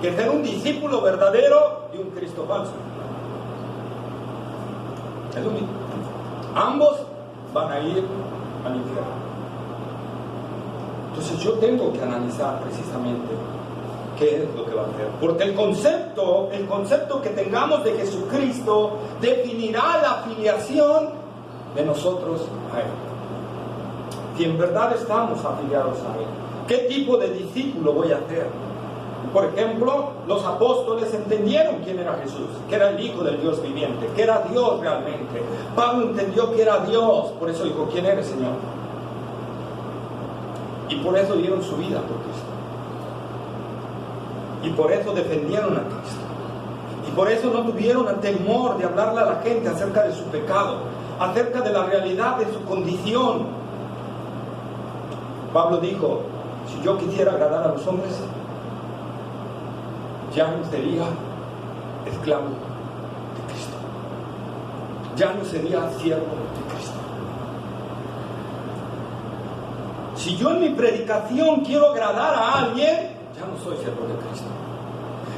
S1: que ser un discípulo verdadero de un Cristo falso. Es lo mismo. Ambos van a ir al infierno. Entonces yo tengo que analizar precisamente qué es lo que va a hacer. Porque el concepto que tengamos de Jesucristo definirá la afiliación de nosotros a Él. Si en verdad estamos afiliados a Él, ¿qué tipo de discípulo voy a ser? Por ejemplo, los apóstoles entendieron quién era Jesús, que era el Hijo del Dios viviente, que era Dios realmente. Pablo entendió que era Dios, por eso dijo, ¿quién eres, Señor? Y por eso dieron su vida por Cristo. Y por eso defendieron a Cristo. Y por eso no tuvieron el temor de hablarle a la gente acerca de su pecado, acerca de la realidad de su condición. Pablo dijo, si yo quisiera agradar a los hombres, ya no sería esclavo de Cristo. Ya no sería siervo de Cristo. Si yo en mi predicación quiero agradar a alguien, ya no soy siervo de Cristo.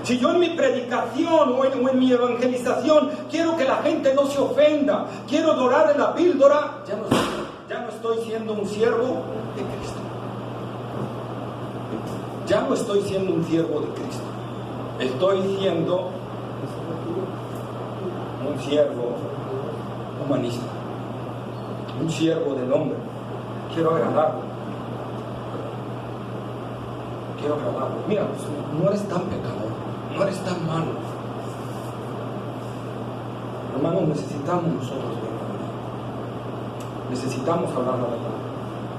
S1: Si yo en mi predicación o en mi evangelización quiero que la gente no se ofenda, quiero dorarle la píldora, ya no estoy siendo un siervo de Cristo. Ya no estoy siendo un siervo de Cristo. Estoy siendo un siervo humanista, un siervo del hombre. Quiero agradarlo. quiero agradarlo. Mira, pues, no eres tan pecador, no eres tan malo. Hermanos, necesitamos nosotros ver la verdad. Necesitamos hablar la verdad.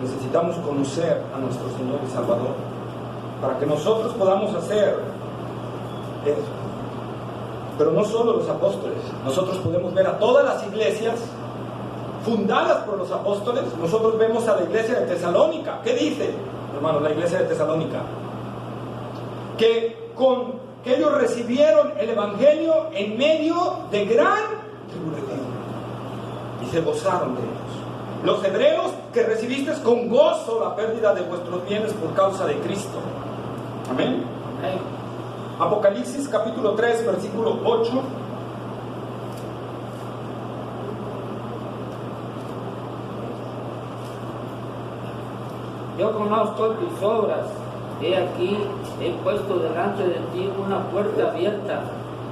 S1: Necesitamos conocer a nuestro Señor y Salvador para que nosotros podamos hacer eso. Pero no solo los apóstoles, nosotros podemos ver a todas las iglesias fundadas por los apóstoles. Nosotros vemos a la iglesia de Tesalónica. ¿Qué dice, hermanos, la iglesia de Tesalónica? Que ellos recibieron el evangelio en medio de gran tribulación y se gozaron de ellos. Los hebreos, que recibisteis con gozo la pérdida de vuestros bienes por causa de Cristo. Amén.
S3: Amén.
S1: Apocalipsis capítulo 3, versículo 8.
S3: Yo conozco tus obras. He aquí, he puesto delante de ti una puerta abierta,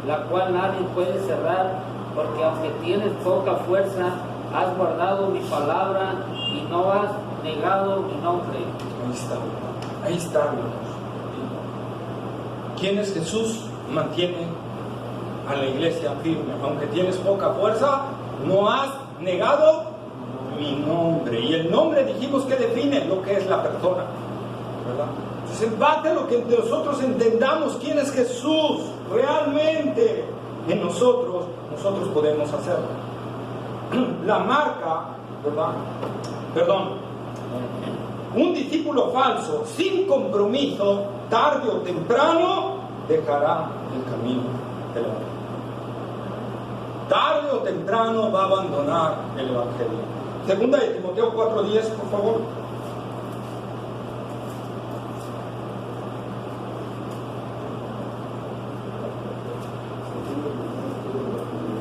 S3: la cual nadie puede cerrar, porque aunque tienes poca fuerza, has guardado mi palabra y no has negado mi nombre.
S1: Ahí está, hermanos. ¿Quién es Jesús? Mantiene a la iglesia firme. Aunque tienes poca fuerza, no has negado mi nombre. Y el nombre, dijimos, que define lo que es la persona, ¿verdad? Entonces, en base a lo que nosotros entendamos quién es Jesús realmente en nosotros podemos hacerlo. La marca, ¿verdad? Perdón. Un discípulo falso, sin compromiso, tarde o temprano, dejará el camino del Evangelio. Tarde o temprano va a abandonar el Evangelio. Segunda de Timoteo 4:10, por favor.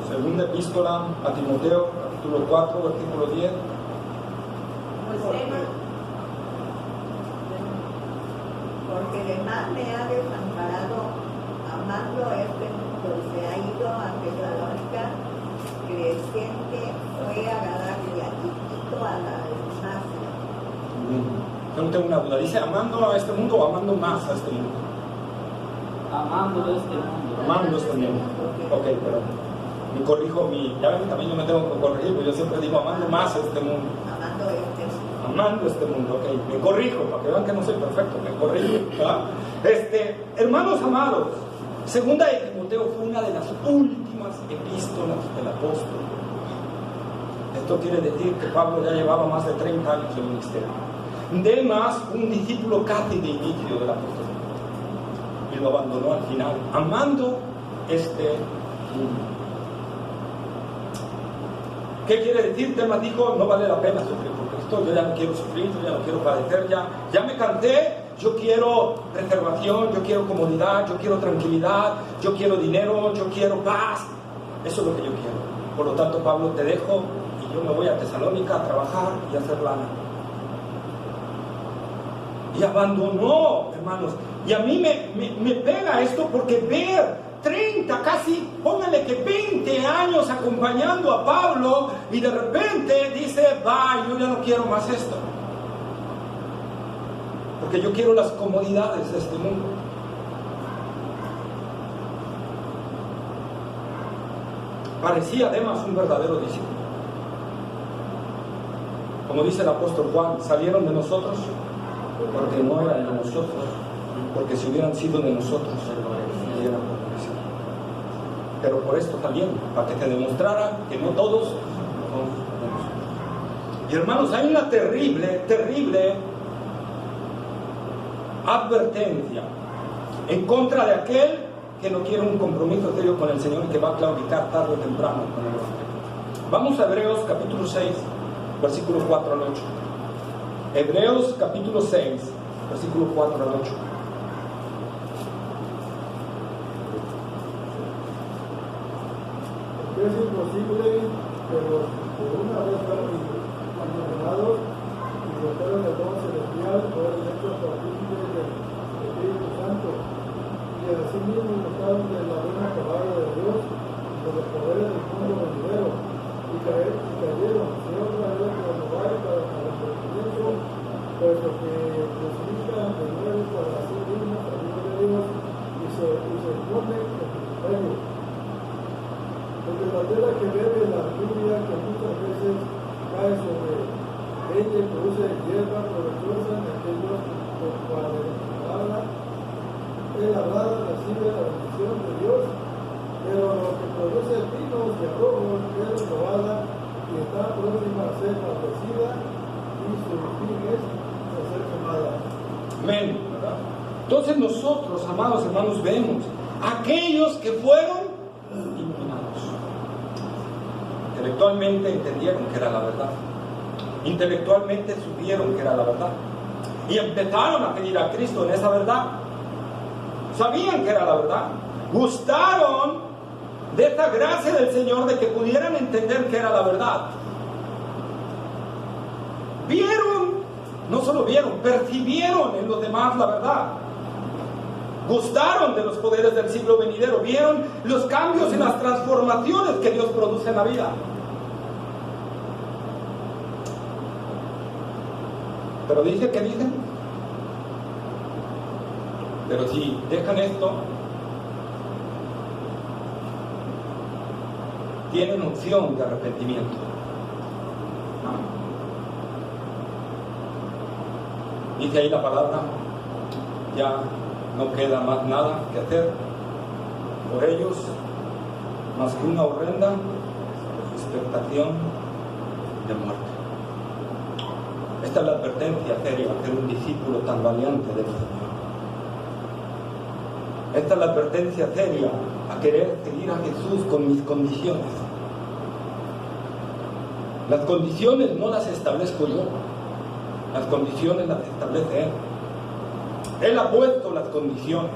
S1: Segunda epístola a Timoteo, capítulo 4, versículo 10.
S8: Porque además me ha desamparado amando este mundo y se ha ido a Tesalónica, creciente fue agradable a Tito a la Gimnasia.
S1: Yo no tengo una duda. ¿Dice amando a este mundo o amando más a este mundo?
S3: Amando este mundo.
S1: Amando este mundo. Ok, pero me corrijo ya ven, también yo me tengo que corregir, porque yo siempre digo amando más a este mundo.
S8: Amando este mundo.
S1: Amando este mundo, ok, me corrijo, para que vean que no soy perfecto, me corrijo, ¿verdad? Hermanos amados, segunda de Timoteo fue una de las últimas epístolas del apóstol. Esto quiere decir que Pablo ya llevaba más de 30 años de ministerio. Demas, un discípulo casi de inicio del apóstol, y lo abandonó al final, amando este mundo. ¿Qué quiere decir? Demas dijo, no vale la pena sufrir por Cristo, yo ya no quiero sufrir, yo ya no quiero padecer, ya me cansé, yo quiero preservación, yo quiero comodidad, yo quiero tranquilidad, yo quiero dinero, yo quiero paz. Eso es lo que yo quiero. Por lo tanto, Pablo, te dejo y yo me voy a Tesalónica a trabajar y a hacer lana. Y abandonó, hermanos. Y a mí me pega esto porque ver 30, casi, póngale que 20 años acompañando a Pablo y de repente dice, yo ya no quiero más esto. Porque yo quiero las comodidades de este mundo. Parecía además un verdadero discípulo. Como dice el apóstol Juan, salieron de nosotros porque no eran de nosotros, porque si hubieran sido de nosotros, hubieran permanecido. Pero por esto también, para que te demostrara que no todos son de nosotros. Y hermanos, hay una terrible advertencia en contra de aquel que no quiere un compromiso serio con el Señor y que va a claudicar tarde o temprano con el Evangelio. Vamos a Hebreos capítulo 6, versículos 4 al 8. Hebreos capítulo 6, versículo 4 al 8.
S6: Es imposible que los que una vez fueron abandonados y gozaron del don celestial fueron hechos partícipes del Espíritu Santo y asimismo gozaron de la buena palabra de Dios de los poderes del mundo venidero y cayeron, si otra vez renovar para el arrepentimiento, puesto que crucifican de nuevo para hacer dignos al Hijo de Dios y se ponen en testimonio. Porque la tela que bebe la lluvia que muchas veces cae sobre ella y produce hierba provechosa en aquellos por cuales el hablada recibe la bendición de Dios, pero lo que produce vinos y arrojos es robada y está próxima a ser maldecida y su fin es ser quemada.
S1: Amén. Entonces nosotros, amados hermanos, vemos aquellos que fueron iluminados. Intelectualmente entendieron que era la verdad. Intelectualmente supieron que era la verdad. Y empezaron a pedir a Cristo en esa verdad. Sabían que era la verdad. Gustaron de esta gracia del Señor de que pudieran entender que era la verdad. Vieron, no solo vieron, percibieron en los demás la verdad. Gustaron de los poderes del siglo venidero. Vieron los cambios y las transformaciones que Dios produce en la vida. Pero dice que dicen. Pero si dejan esto, tienen opción de arrepentimiento. Dice ahí la palabra, ya no queda más nada que hacer por ellos, más que una horrenda expectación de muerte. Esta es la advertencia seria de un discípulo tan valiente del Señor. Esta es la advertencia seria a querer seguir a Jesús con mis condiciones. Las condiciones no las establezco yo, las condiciones las establece Él. Él ha puesto las condiciones.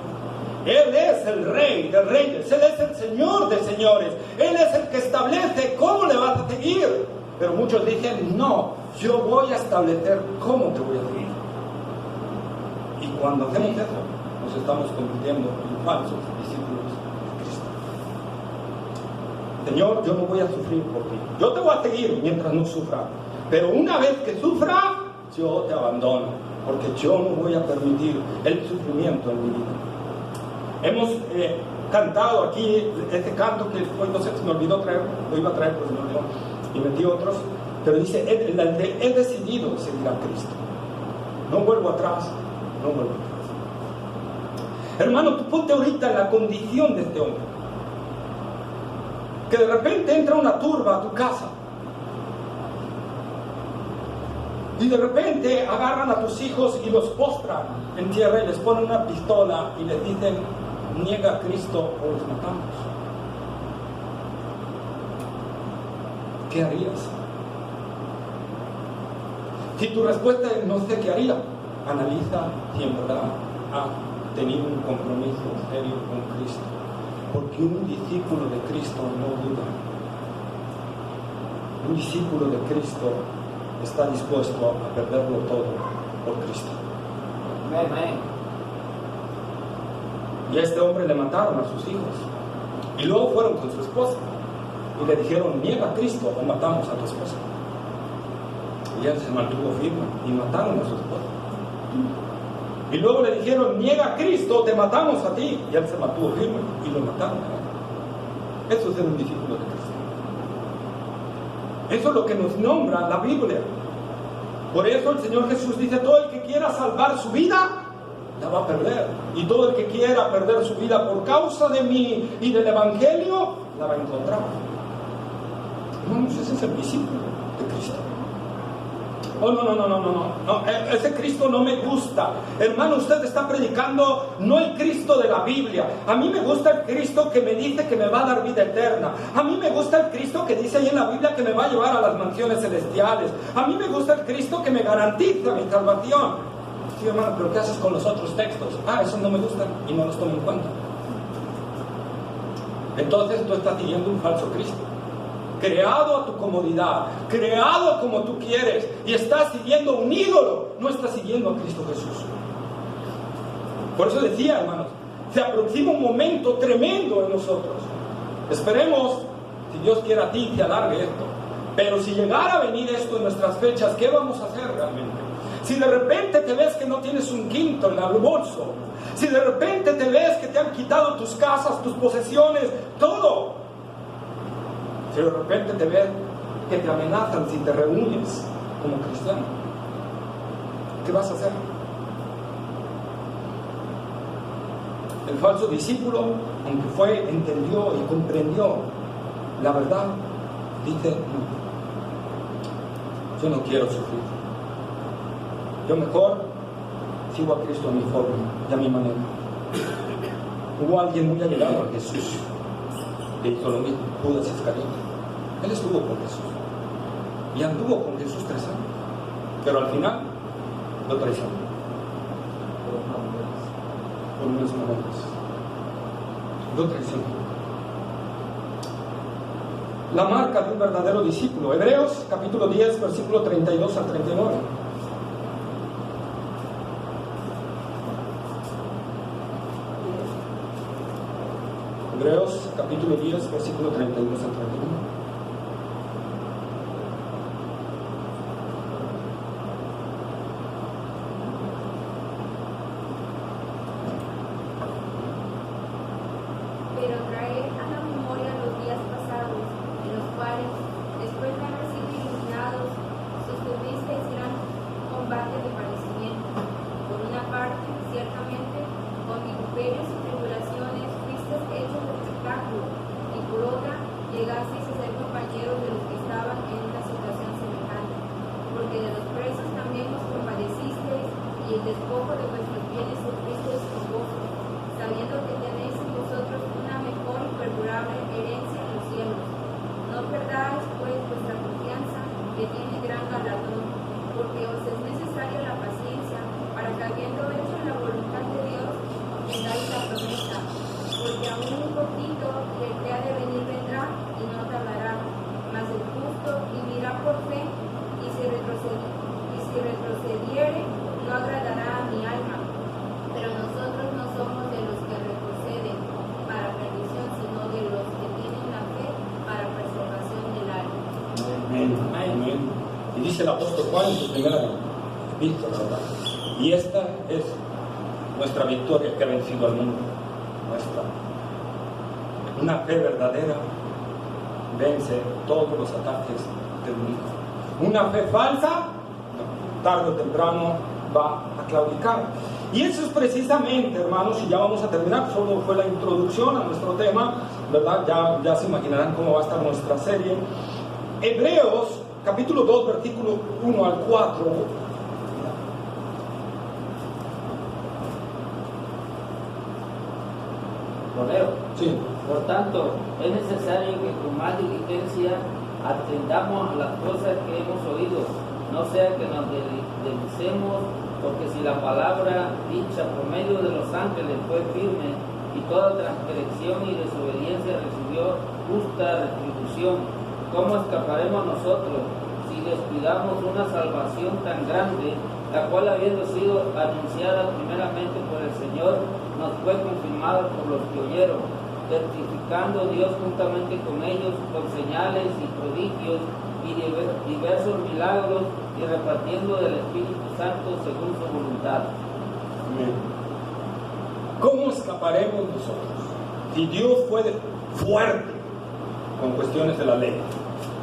S1: Él es el Rey de reyes, Él es el Señor de señores, Él es el que establece cómo le vas a seguir. Pero muchos dicen, no, yo voy a establecer cómo te voy a seguir. Y cuando hacemos eso, nos estamos convirtiendo en falsos discípulos de Cristo. Señor, yo no voy a sufrir por ti. Yo te voy a seguir mientras no sufra. Pero una vez que sufra, yo te abandono. Porque yo no voy a permitir el sufrimiento en mi vida. Hemos cantado aquí este canto que hoy no sé, se me olvidó traer, lo iba a traer, pero se me olvidó. Y metí otros. Pero dice, he decidido seguir a Cristo. No vuelvo atrás. No vuelvo atrás. Hermano, tú ponte ahorita en la condición de este hombre. Que de repente entra una turba a tu casa. Y de repente agarran a tus hijos y los postran en tierra y les ponen una pistola y les dicen, niega a Cristo o los matamos. ¿Qué harías? Si tu respuesta es no sé qué haría, analiza si en verdad ha tenido un compromiso serio con Cristo. Porque un discípulo de Cristo no duda. Un discípulo de Cristo está dispuesto a perderlo todo por Cristo.
S3: Amén.
S1: Y a este hombre le mataron a sus hijos. Y luego fueron con su esposa. Y le dijeron, niega a Cristo o matamos a tu esposa. Y él se mantuvo firme y mataron a su esposa. Y luego le dijeron, niega a Cristo, te matamos a ti. Y él se mantuvo firme y lo mataron. Eso es ser un discípulo de Cristo. Eso es lo que nos nombra la Biblia. Por eso el Señor Jesús dice, todo el que quiera salvar su vida, la va a perder. Y todo el que quiera perder su vida por causa de mí y del Evangelio, la va a encontrar. Hermanos, ese es el discípulo de Cristo. Oh, no, ese Cristo no me gusta. Hermano, usted está predicando no el Cristo de la Biblia. A mí me gusta el Cristo que me dice que me va a dar vida eterna. A mí me gusta el Cristo que dice ahí en la Biblia que me va a llevar a las mansiones celestiales. A mí me gusta el Cristo que me garantiza mi salvación. Sí, hermano, pero ¿qué haces con los otros textos? Esos no me gustan y no los tomo en cuenta. Entonces tú estás siguiendo un falso Cristo. Creado a tu comodidad, creado como tú quieres, y estás siguiendo un ídolo, no estás siguiendo a Cristo Jesús. Por eso decía, hermanos, se aproxima un momento tremendo en nosotros. Esperemos, si Dios quiere a ti, que alargue esto. Pero si llegara a venir esto en nuestras fechas, ¿qué vamos a hacer realmente? Si de repente te ves que no tienes un quinto en el bolso, si de repente te ves que te han quitado tus casas, tus posesiones, todo, si de repente te ves que te amenazan si te reúnes como cristiano, ¿qué vas a hacer? El falso discípulo, aunque entendió y comprendió la verdad, dice: no, yo no quiero sufrir, yo mejor sigo a Cristo a mi forma y a mi manera. Hubo alguien muy allegado a Jesús que hizo lo mismo, Judas Iscariote. Él estuvo con Jesús y anduvo con Jesús 3 años, pero al final lo traicionó por unos momentos. Lo traicionó. La marca de un verdadero discípulo. Hebreos capítulo 10, versículo 32 al 39. Hebreos capítulo 10, versículo 32 al 39.
S4: Pero traer a la memoria los días pasados, en los cuales, después de haber sido iluminados, sostuvisteis gran combate de padecimiento. Por una parte, ciertamente, con vituperios y tribulaciones fuisteis hechos de espectáculo, y por otra, llegasteis a ser compañeros de los que estaban en una situación semejante. Porque de los presos también os compadecisteis, y el despojo de vuestros bienes sufristeis con gozo, sabiendo que tenéis en vosotros una mejor y perdurable herencia en los cielos. No perdáis pues vuestra confianza, que tiene gran galardón, porque os es necesaria la paciencia, para que habiendo hecho la voluntad de Dios, obtengáis la promesa. Porque aún un poquito, y el que ha de venir vendrá, y no tardará. Mas el justo vivirá por fe, y si retrocediere, no agradará a mi alma. Pero nosotros no somos de los que retroceden para perdición, sino de los que tienen la fe para preservación del alma.
S1: Amén. Amén. Y dice el apóstol Juan en su primera epístola, ¿verdad? Y esta es nuestra victoria que ha vencido al mundo. Nuestra. Una fe verdadera vence todos los ataques del mundo. Una fe falsa, no, tarde o temprano va a claudicar. Y eso es precisamente, hermanos, y ya vamos a terminar, solo fue la introducción a nuestro tema, ¿verdad? Ya se imaginarán cómo va a estar nuestra serie. Hebreos, capítulo 2, versículo 1 al 4.
S3: Lo leo.
S1: Sí.
S3: Por tanto, es necesario que con más diligencia atendamos a las cosas que hemos oído, no sea que nos deslicemos, porque si la palabra dicha por medio de los ángeles fue firme, y toda transgresión y desobediencia recibió justa retribución, ¿cómo escaparemos nosotros si descuidamos una salvación tan grande, la cual, habiendo sido anunciada primeramente por el Señor, nos fue confirmada por los que oyeron, certificando Dios juntamente con ellos con señales y prodigios y diversos milagros, y repartiendo del Espíritu Santo según su voluntad?
S1: Amén. ¿Cómo escaparemos nosotros? Si Dios fue fuerte con cuestiones de la ley,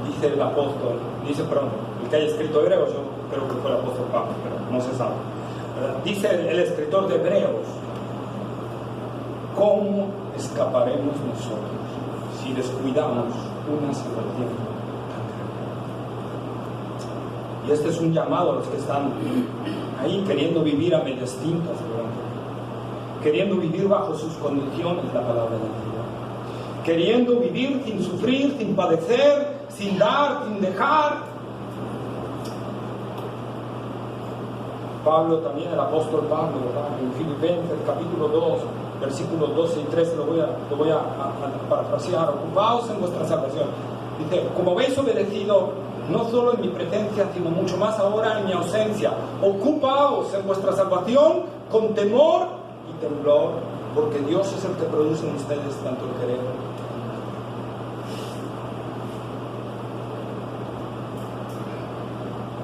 S1: dice el apóstol, el que haya escrito Hebreos, yo creo que fue el apóstol Pablo, pero no se sabe. Dice el escritor de Hebreos, ¿cómo escaparemos nosotros si descuidamos una salvación tan grande? Y este es un llamado a los que están ahí queriendo vivir a medias tintas, queriendo vivir bajo sus condiciones la palabra de Dios, queriendo vivir sin sufrir, sin padecer, sin dar, sin dejar. Pablo también, el apóstol Pablo, ¿verdad? En Filipenses capítulo 2, versículos 12 y 13, lo voy a parafrasear: ocupaos en vuestra salvación. Dice, como habéis obedecido, no solo en mi presencia, sino mucho más ahora en mi ausencia, ocupaos en vuestra salvación con temor y temblor, porque Dios es el que produce en ustedes tanto el querer.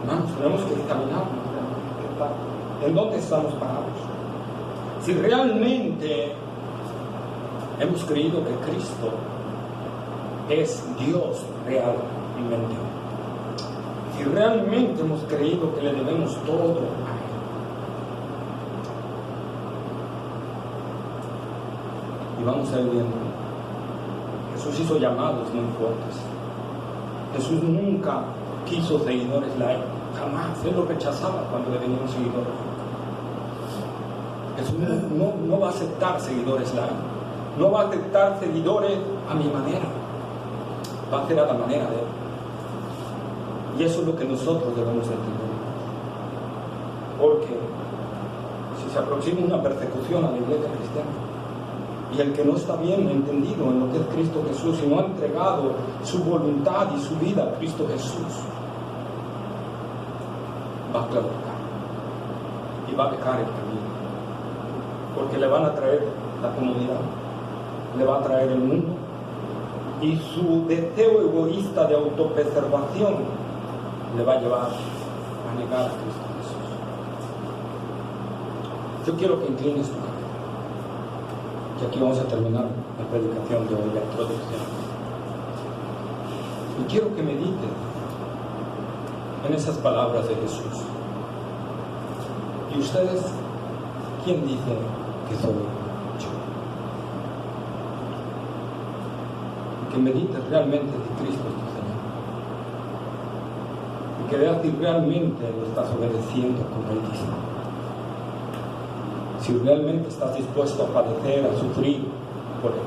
S1: Hermanos, tenemos que examinar ¿En dónde estamos parados? Si realmente hemos creído que Cristo es Dios realmente, si realmente hemos creído que le debemos todo a Él, y vamos a ir viendo, Jesús hizo llamados muy fuertes. Jesús nunca quiso seguidores light, jamás. Él lo rechazaba cuando le venían seguidores. Jesús no va a aceptar seguidores light, no va a aceptar seguidores a mi manera, va a hacer a la manera de Él. Y eso es lo que nosotros debemos entender. Porque si se aproxima una persecución a la iglesia cristiana, y el que no está bien entendido en lo que es Cristo Jesús y no ha entregado su voluntad y su vida a Cristo Jesús, va a claudicar y va a dejar el camino, porque le van a traer la comodidad, le va a traer el mundo, y su deseo egoísta de autopreservación le va a llevar a negar a Cristo Jesús. Yo quiero que inclines tu cabeza. Y aquí vamos a terminar la predicación de hoy, la introducción. Y quiero que medites en esas palabras de Jesús. ¿Y ustedes quién dicen que soy yo? Y que medites realmente si Cristo es tu Señor. Y que veas si realmente lo estás obedeciendo como Él dice. Si realmente estás dispuesto a padecer, a sufrir por Él.